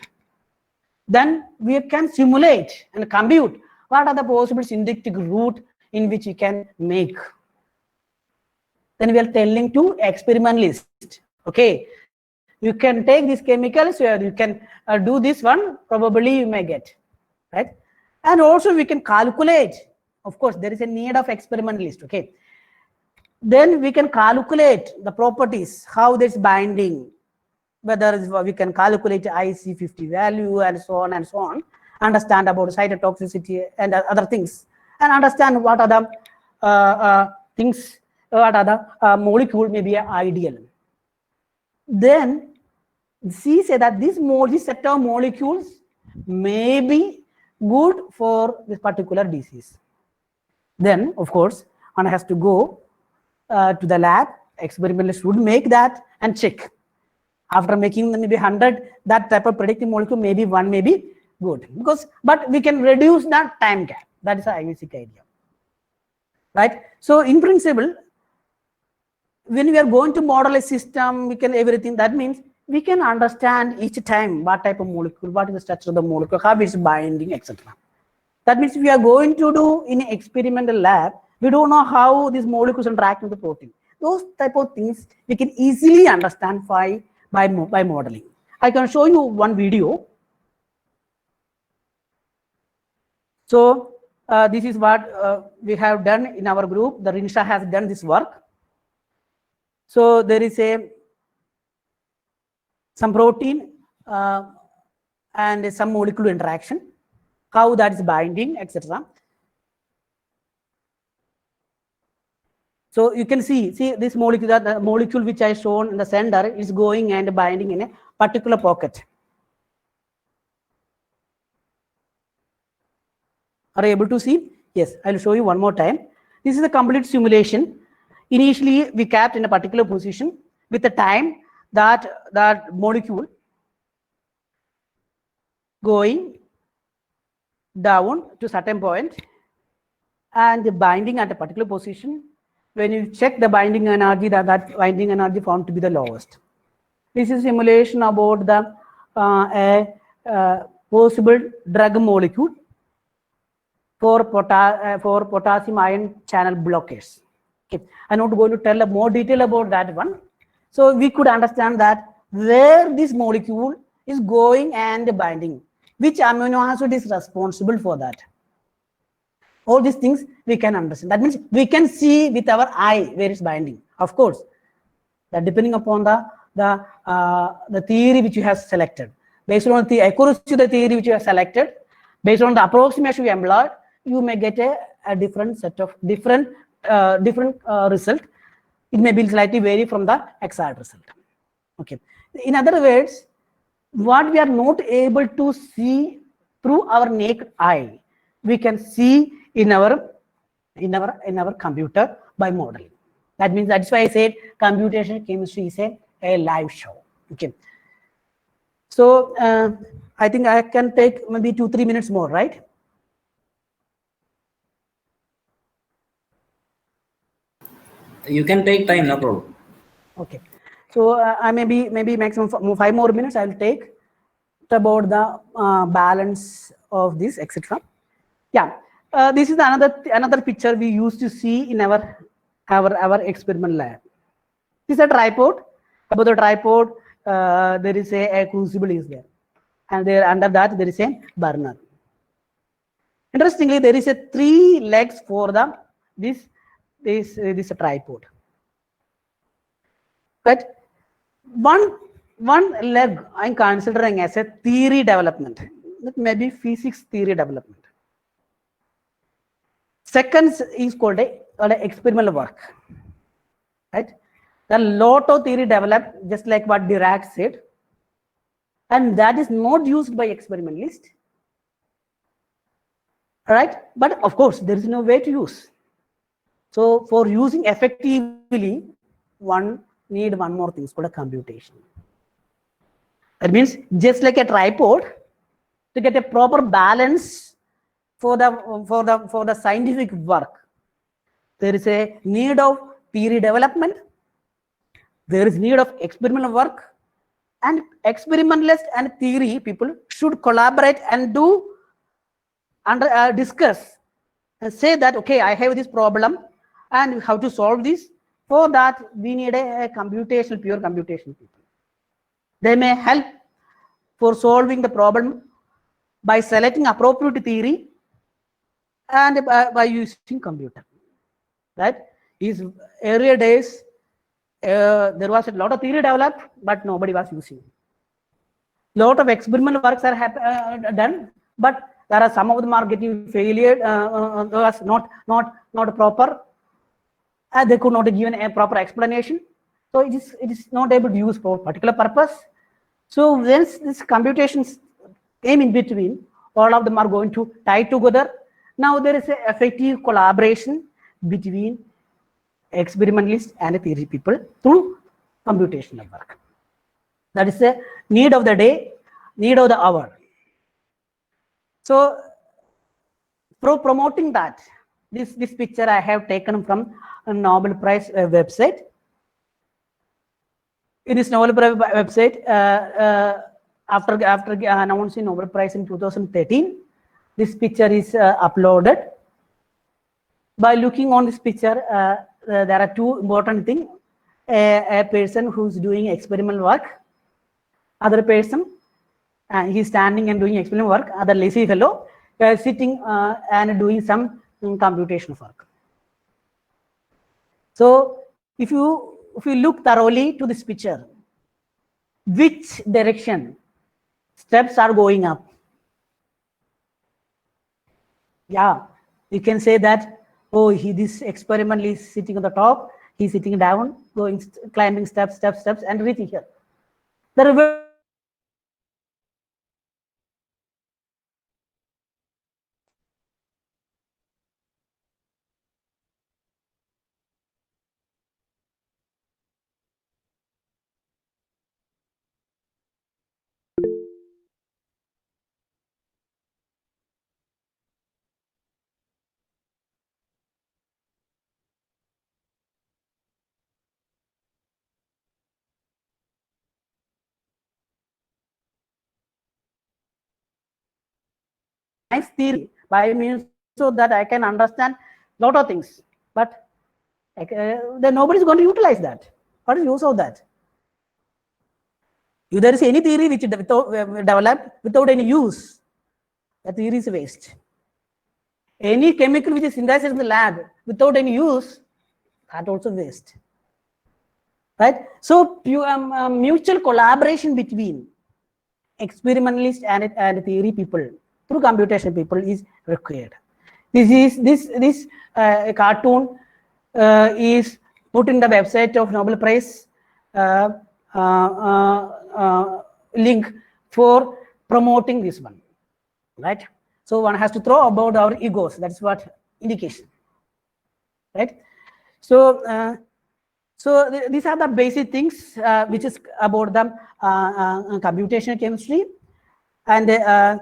Then we can simulate and compute what are the possible synthetic route in which we can make. Then we are telling to experimentalist, okay, you can take these chemicals, you can do this one, probably you may get, right? And also we can calculate. Of course, there is a need of experimentalist, okay? Then we can calculate the properties, how this binding, whether we can calculate IC50 value and so on, understand about cytotoxicity and other things, and understand what are the things, what are the molecule may be ideal. Then see say that this set of molecules may be good for this particular disease. Then, of course, one has to go to the lab. Experimentalists would make that and check. After making maybe 100, that type of predictive molecule, maybe one may be good. But we can reduce that time gap. That is the basic idea. Right? So, in principle, when we are going to model a system, we can everything. That means we can understand each time what type of molecule, what is the structure of the molecule, how it's binding, etc. That means we are going to do in an experimental lab, we don't know how these molecules interact with the protein. Those type of things we can easily understand by modeling. I can show you one video. So this is what we have done in our group. The Rinsha has done this work. So there is some protein and some molecular interaction, how that is binding, etc. So you can see this molecule, the molecule which I shown in the center is going and binding in a particular pocket. Are you able to see? Yes, I'll show you one more time. This is a complete simulation. Initially, we kept in a particular position with the time that molecule going down to certain point and binding at a particular position. When you check the binding energy, that binding energy found to be the lowest. This is simulation about the possible drug molecule for potassium ion channel blockers. Okay, I'm not going to tell more detail about that one. So we could understand that where this molecule is going and binding, which amino acid is responsible for that. All these things we can understand. That means we can see with our eye where it's binding. Of course, that depending upon the theory which you have selected, based on the accuracy of the theory which you have selected, based on the approximation you employed, you may get a different set of different result. It may be slightly vary from the exact result. Okay. In other words, what we are not able to see through our naked eye, we can see in our computer by modeling. That means that's why I said computational chemistry is a live show. Okay. So I think I can take maybe 2-3 minutes more, right? You can take time, no problem. Okay. So I maybe maximum 5 more minutes I'll take about the balance of this, etc. Yeah. This is another picture we used to see in our experimental lab. This is a tripod. Above the tripod, there is a crucible is there, and there under that there is a burner. Interestingly, there is a 3 legs for this tripod. But one leg I'm considering as a theory development. That may be physics theory development. Second is called a experimental work, right? A lot of theory developed, just like what Dirac said, and that is not used by experimentalists, right? But of course, there is no way to use. So for using effectively, one need one more thing, it's called a computation. That means just like a tripod, to get a proper balance for the scientific work, there is a need of theory development, there is need of experimental work, and experimentalists and theory people should collaborate and do discuss and say that, okay, I have this problem and how to solve this. For that, we need a pure computational people. They may help for solving the problem by selecting appropriate theory and by using computer. Right? Is earlier days, there was a lot of theory developed, but nobody was using it. Lot of experimental works are done, but there are some of them are getting failure, was not proper. They could not give a proper explanation. So it is not able to use for particular purpose. So once this computations came in between, all of them are going to tie together. Now there is an effective collaboration between experimentalists and theory people through computational work. That is the need of the day, need of the hour. So for promoting that, this picture I have taken from a Nobel Prize website. In this Nobel Prize website, after announcing Nobel Prize in 2013, this picture is uploaded. By looking on this picture, there are two important things. A person who's doing experimental work, other person, he's standing and doing experimental work, other lazy fellow, sitting and doing some computation work. So if you look thoroughly to this picture, which direction steps are going up? Yeah, you can say that, oh, this experiment is sitting on the top, he's sitting down, going, climbing steps, and reaching here. The reverse. Nice theory by means so that I can understand a lot of things, but then nobody is going to utilize that. What is the use of that? If there is any theory which is developed without any use, that theory is waste. Any chemical which is synthesized in the lab without any use, that also waste. Right? So mutual collaboration between experimentalists and theory people through computation people is required. This cartoon is put in the website of Nobel Prize link for promoting this one, right? So one has to throw about our egos. That's what indication, right? So these are the basic things which is about the computational chemistry, and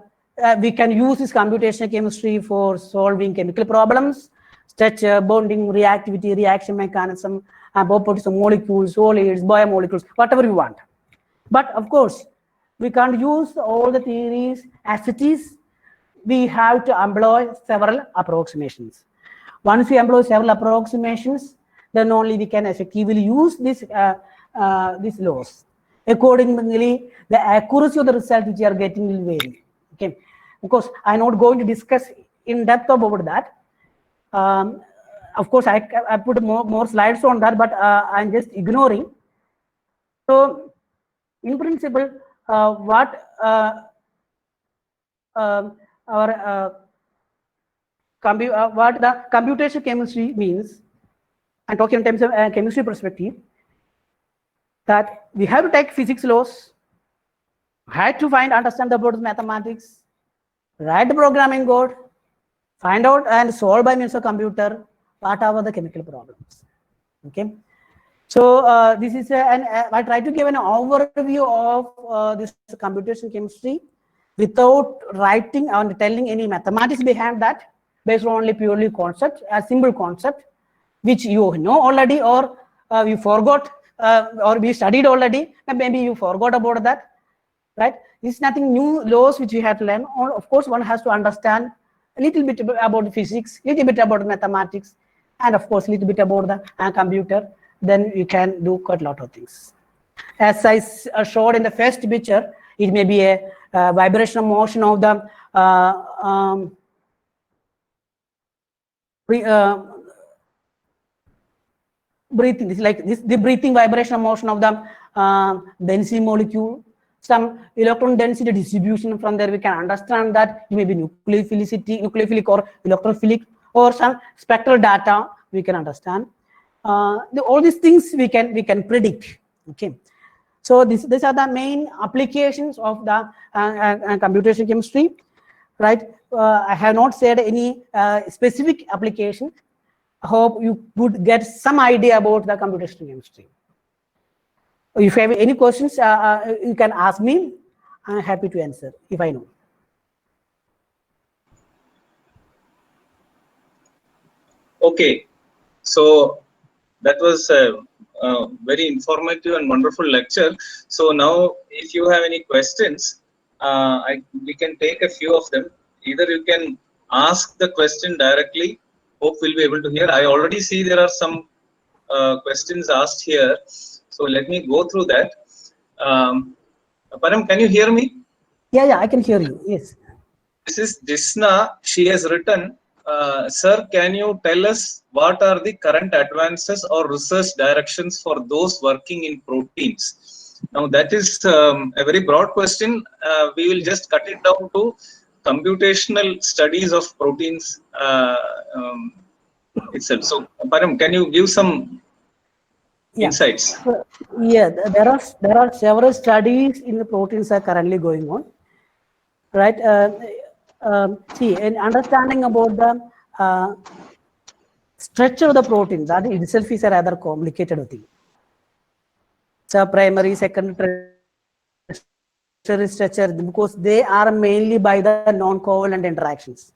we can use this computational chemistry for solving chemical problems, structure, bonding, reactivity, reaction mechanism, properties of molecules, solids, biomolecules, whatever you want. But of course, we can't use all the theories as it is. We have to employ several approximations. Once we employ several approximations, then only we can effectively use these laws. Accordingly, the accuracy of the result which you are getting will vary. Okay, of course, I'm not going to discuss in depth about that. Of course, I put more slides on that, but I'm just ignoring. So, in principle, what the computational chemistry means, and talking in terms of chemistry perspective, that we have to take physics laws, had to understand about mathematics, write the programming code, find out and solve by means of computer whatever the chemical problems. Okay, so this is I try to give an overview of this computational chemistry without writing and telling any mathematics behind that, based on only purely concept, a simple concept which you know already, or you forgot, or we studied already, and maybe you forgot about that, right? It's nothing new laws which we have to learn. Of course, one has to understand a little bit about physics, a little bit about mathematics, and of course, a little bit about the computer. Then you can do quite a lot of things. As I showed in the first picture, it may be a vibrational motion of the breathing. This is like this, the breathing vibrational motion of the density molecule. Some electron density distribution. From there we can understand that it may be nucleophilic or electrophilic, or some spectral data we can understand. All these things we can predict. Okay, so these are the main applications of the computational chemistry, right? I have not said any specific application. I hope you would get some idea about the computational chemistry. If you have any questions, you can ask me. I'm happy to answer if I know. Okay, so that was a very informative and wonderful lecture. So now, if you have any questions, we can take a few of them. Either you can ask the question directly. Hope we'll be able to hear. I already see there are some questions asked here. So let me go through that. Param, can you hear me? Yeah, I can hear you. Yes. This is Jisna. She has written, Sir, can you tell us what are the current advances or research directions for those working in proteins? Now, that is a very broad question. We will just cut it down to computational studies of proteins itself. So, Param, can you give some insights? Yeah, there are several studies in the proteins are currently going on, right? See, in understanding about the structure of the protein, that itself is a rather complicated thing. So primary, secondary, tertiary structure, because they are mainly by the non-covalent interactions.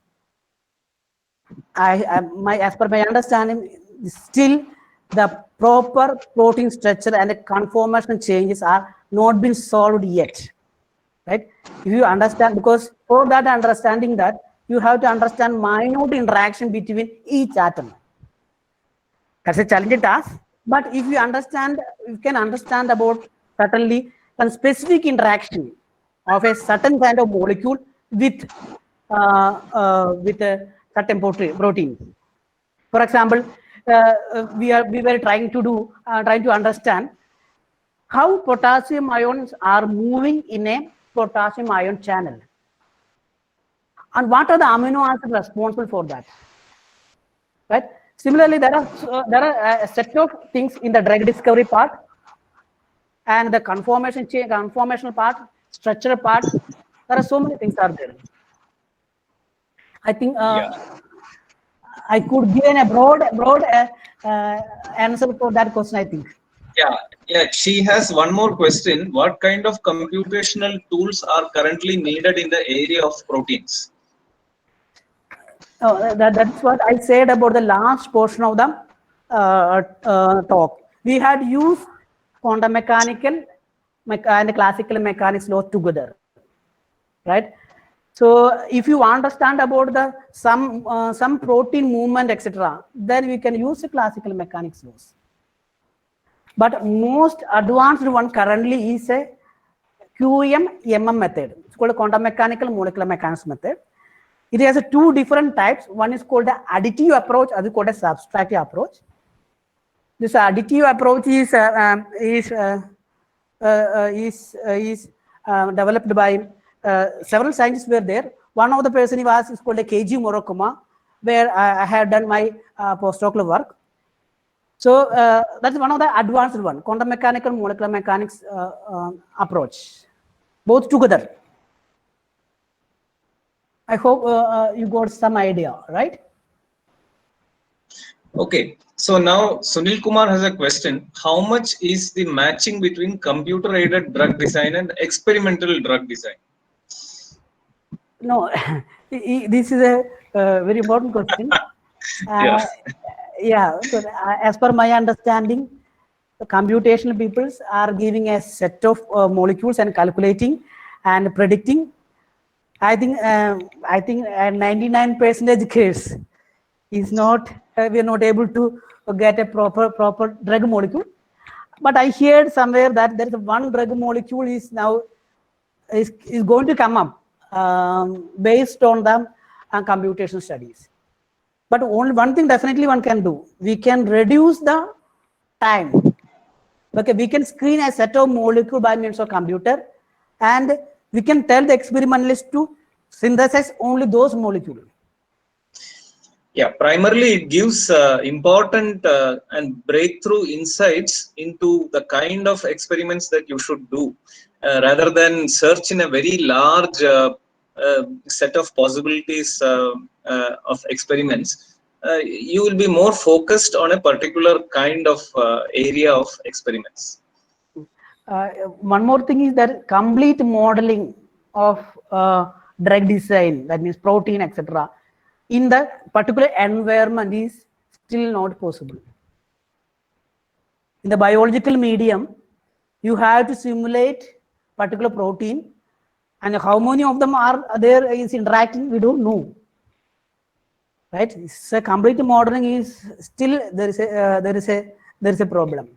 As per my understanding, still the proper protein structure and the conformational changes are not been solved yet, right? If you understand, because for that understanding that, you have to understand minute interaction between each atom. That's a challenging task. But if you understand, you can understand about certainly a specific interaction of a certain kind of molecule with a certain protein. For example, we were trying to understand how potassium ions are moving in a potassium ion channel, and what are the amino acids responsible for that, right? Similarly, there are a set of things in the drug discovery part and the conformational part, structural part. There are so many things are there. I think I could give a broad answer for that question, I think. Yeah. She has one more question. What kind of computational tools are currently needed in the area of proteins? That's what I said about the last portion of the talk. We had used quantum mechanical and classical mechanics laws together, right? So if you understand about the some protein movement, etc., then we can use the classical mechanics laws. But most advanced one currently is a QM-MM method. It's called a quantum mechanical molecular mechanics method. It has two different types. One is called the additive approach, other called a subtractive approach. This additive approach is developed by several scientists were there. One of the person is called a Keiji Murokuma, where I had done my postdoctoral work. So that's one of the advanced one, quantum mechanical molecular mechanics approach, both together. I hope you got some idea, right? Okay, so now Sunil Kumar has a question. How much is the matching between computer-aided drug design and experimental drug design? No, this is a very important question. So as per my understanding, the computational peoples are giving a set of molecules and calculating and predicting. I think 99% case is not we are not able to get a proper drug molecule. But I heard somewhere that there is one drug molecule is now is going to come up based on the computational studies. But only one thing definitely one can do. We can reduce the time. Okay, we can screen a set of molecule by means of computer, and we can tell the experimentalist to synthesize only those molecules. Yeah, primarily it gives important and breakthrough insights into the kind of experiments that you should do, rather than search in a very large set of possibilities of experiments. You will be more focused on a particular kind of area of experiments. One more thing is that complete modeling of drug design, that means protein, etc., in the particular environment is still not possible. In the biological medium, you have to simulate particular protein and how many of them are there is interacting, we don't know. Right? So complete modeling is still there is a problem.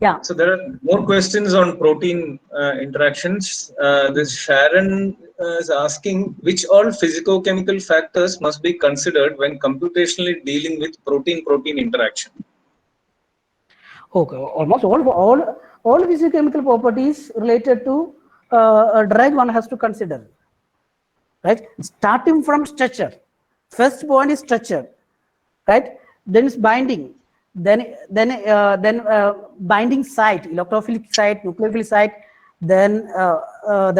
Yeah. So there are more questions on protein interactions. This Sharon is asking which all physicochemical factors must be considered when computationally dealing with protein-protein interaction. Okay, almost all physicochemical properties related to a drug one has to consider, right? Starting from structure. First point is structure, right? Then is binding, then binding site, electrophilic site, nucleophilic site, then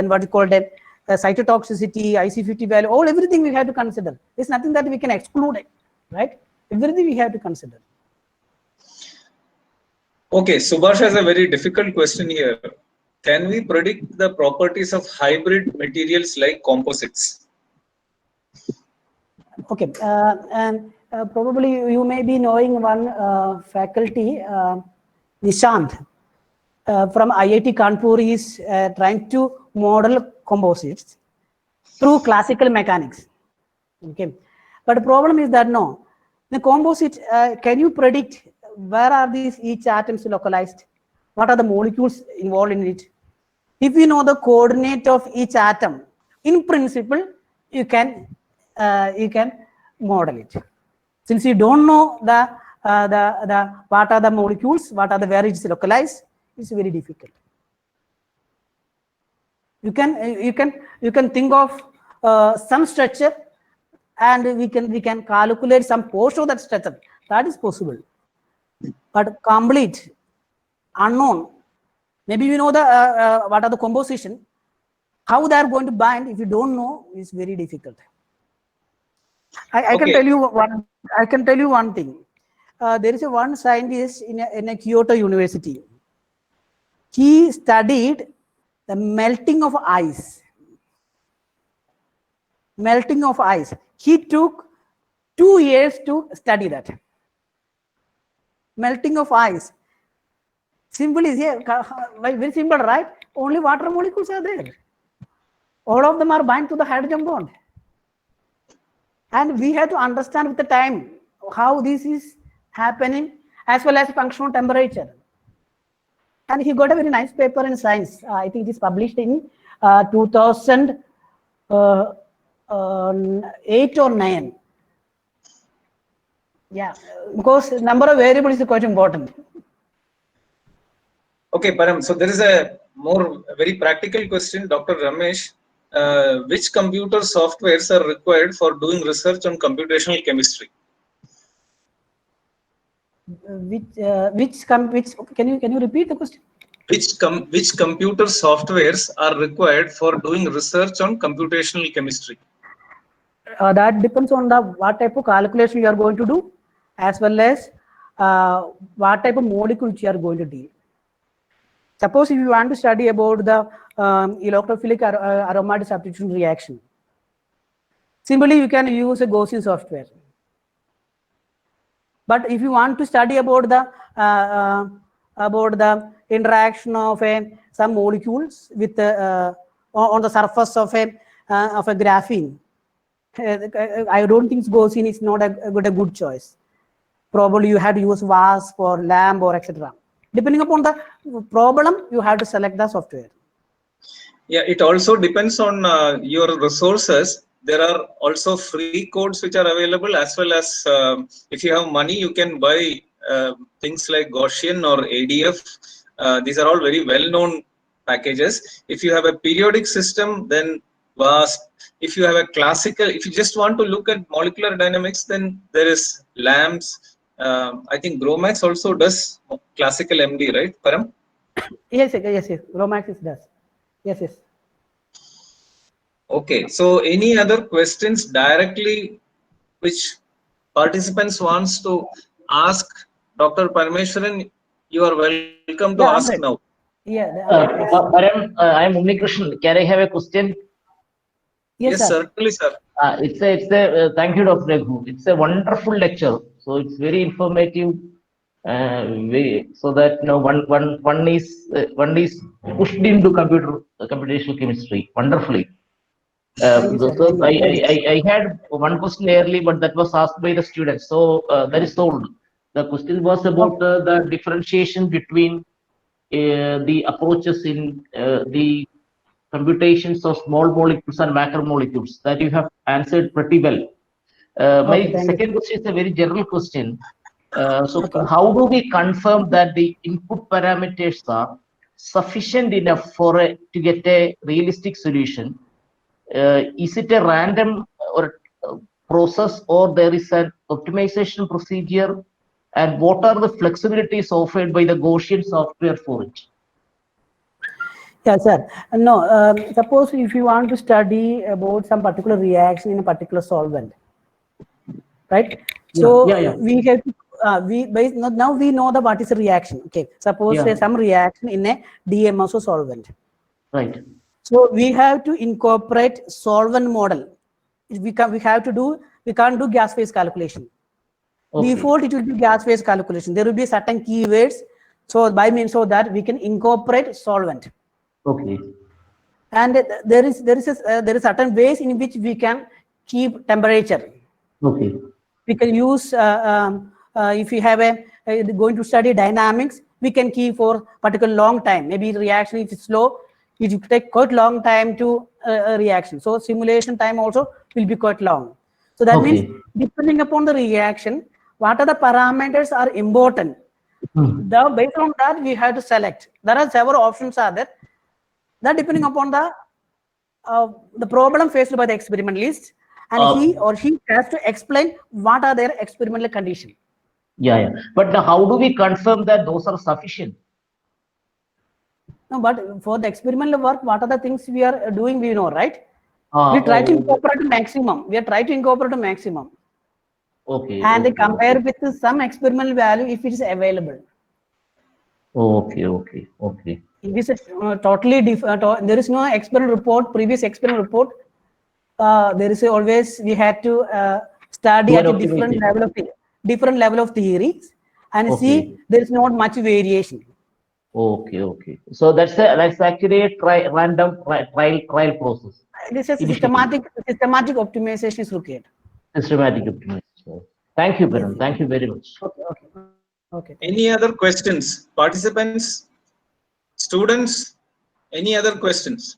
what you call that cytotoxicity, IC50 value, everything we have to consider. There's nothing that we can exclude, right? Everything we have to consider. Okay, Subhash has a very difficult question here. Can we predict the properties of hybrid materials like composites? Okay, and probably you may be knowing one faculty, Nishant, from IIT Kanpur is trying to model composites through classical mechanics. Okay, but the problem is that no, the composite, can you predict where are these each atoms localized? What are the molecules involved in it? If you know the coordinate of each atom, in principle, you can model it. Since you don't know the what are the molecules, what are the where it's localized, it's very difficult. You can think of some structure, and we can calculate some portion of that structure. That is possible, but complete unknown. Maybe we know the what are the composition, how they are going to bind. If you don't know, is very difficult. I can tell you one. I can tell you one thing. There is one scientist in a Kyoto University. He studied the melting of ice. Melting of ice. He took 2 years to study that. Melting of ice. Simple is here. Very simple, right? Only water molecules are there. All of them are bound to the hydrogen bond. And we have to understand with the time how this is happening, as well as functional temperature. And he got a very nice paper in Science. I think it is published in 2008 or 9. Yeah, because number of variables is quite important. Okay, Param. So there is a very practical question, Dr. Ramesh. Which computer softwares are required for doing research on computational chemistry? Which can you repeat the question? Which computer softwares are required for doing research on computational chemistry? That depends on what type of calculation you are going to do, as well as what type of molecules you are going to deal. Suppose if you want to study about the electrophilic aromatic substitution reaction, simply you can use a Gaussian software. But if you want to study about the interaction of some molecules with on the surface of a graphene, I don't think Gaussian is not a good choice. Probably you have to use WASP or LAMP or etc. Depending upon the problem, you have to select the software. Yeah, it also depends on your resources. There are also free codes which are available, as well as if you have money, you can buy things like Gaussian or ADF. These are all very well-known packages. If you have a periodic system, then WASP. If you have a classical, if you just want to look at molecular dynamics, then there is LAMPS. I think GROMACS also does classical MD, right, Param? Yes. GROMACS does. Yes. Okay, so any other questions directly which participants wants to ask Dr. Parameswaran, you are welcome to ask now. Yeah. Param, I am Unnikrishnan. Can I have a question? Yes, certainly, sir. Thank you, Dr. Raghu. It's a wonderful lecture. So it's very informative. so that one is pushed into computational chemistry wonderfully. Thank you, sir. So Thank you. I had one question early, but that was asked by the students. So that is solved. The question was about the differentiation between the approaches in the computations of small molecules and macromolecules. That you have answered pretty well. My Okay, thank you. second question is a very general question. So Okay. how do we confirm that the input parameters are sufficient enough to get a realistic solution? Is it a random or process, or there is an optimization procedure? And what are the flexibilities offered by the Gaussian software for it? Yeah, sir. No, suppose if you want to study about some particular reaction in a particular solvent, right? So Yeah. we have to, now we know the what is a reaction. Okay, suppose Yeah. some reaction in a DMSO solvent. Right. So we have to incorporate solvent model. We can't do gas phase calculation. Okay. Default it will be gas phase calculation. There will be certain keywords. So by means of that we can incorporate solvent. Okay. And there is certain ways in which we can keep temperature. Okay. We can use if we have going to study dynamics, we can keep for particular long time. Maybe the reaction if it's slow, it will take quite long time to a reaction. So simulation time also will be quite long. So that means depending upon the reaction, what are the parameters are important. Based on that we have to select. There are several options are there. That depending upon the problem faced by the experimentalist, and he or she has to explain what are their experimental conditions. Yeah. But now how do we confirm that those are sufficient? No, but for the experimental work, what are the things we are doing? We know, right? We try to incorporate the maximum. We are trying to incorporate the maximum. Okay. And compare with some experimental value if it is available. Okay. This is totally different. There is no experimental report, previous experimental report. There is always we had to study at a different level of theories and see there is not much variation. Okay. So that's actually a random trial process. This is systematic optimization is required. Systematic optimization. Thank you, Bharan. Thank you very much. Okay. Any other questions? Participants? Students? Any other questions?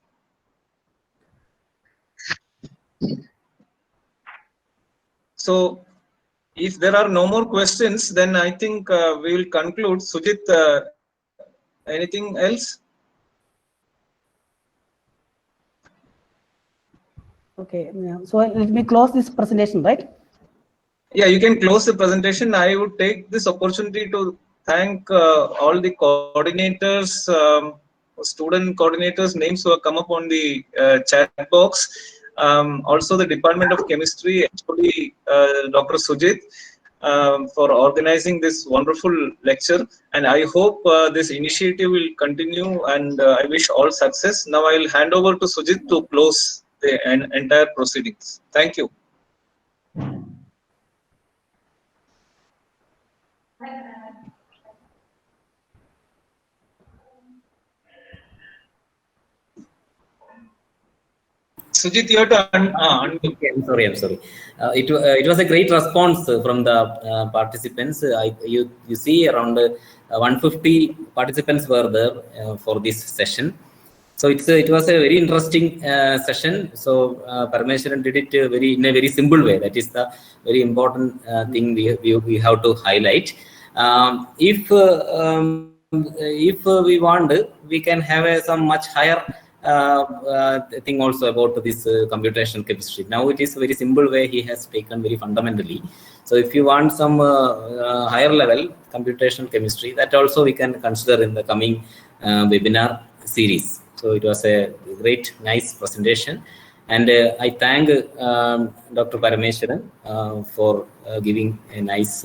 So, if there are no more questions, then I think we will conclude. Sujit, anything else? Okay. So let me close this presentation, right? Yeah, you can close the presentation. I would take this opportunity to thank all the coordinators, student coordinators' names who have come up on the chat box. Also the Department of Chemistry, actually Dr. Sujit, for organizing this wonderful lecture. And I hope this initiative will continue, and I wish all success. Now I will hand over to Sujit to close the entire proceedings. Thank you. Sujit, you have to Okay, I'm sorry. It was a great response from the participants. You see around 150 participants were there for this session. So it was a very interesting session. So Parameswaran did it in a very simple way. That is the very important thing we have to highlight. If we want, we can have some much higher thing also about this computational chemistry. Now it is a very simple way he has taken very fundamentally. So if you want some higher level computational chemistry, that also we can consider in the coming webinar series. So it was a great, nice presentation. And I thank Dr. Parameswaran for giving a nice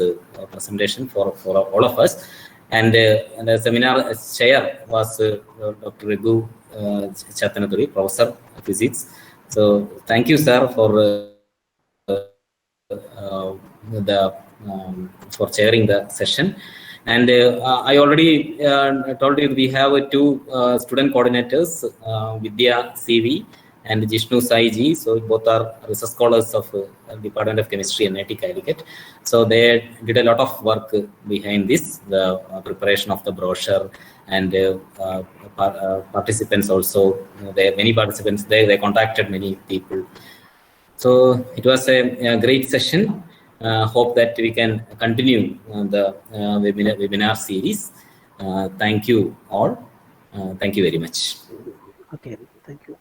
presentation for all of us. And the seminar chair was Dr. Raghu Chatanaturi, Professor of Physics. So thank you, sir, for for chairing the session. And I already told you we have two student coordinators, Vidya CV and Jishnu Saiji. So both are research scholars of Department of Chemistry and NIT Calicut. So they did a lot of work behind this, the preparation of the brochure, and participants also. Many participants, they contacted many people. So it was a great session. Hope that we can continue the webinar series. Thank you all. Thank you very much. Okay, thank you.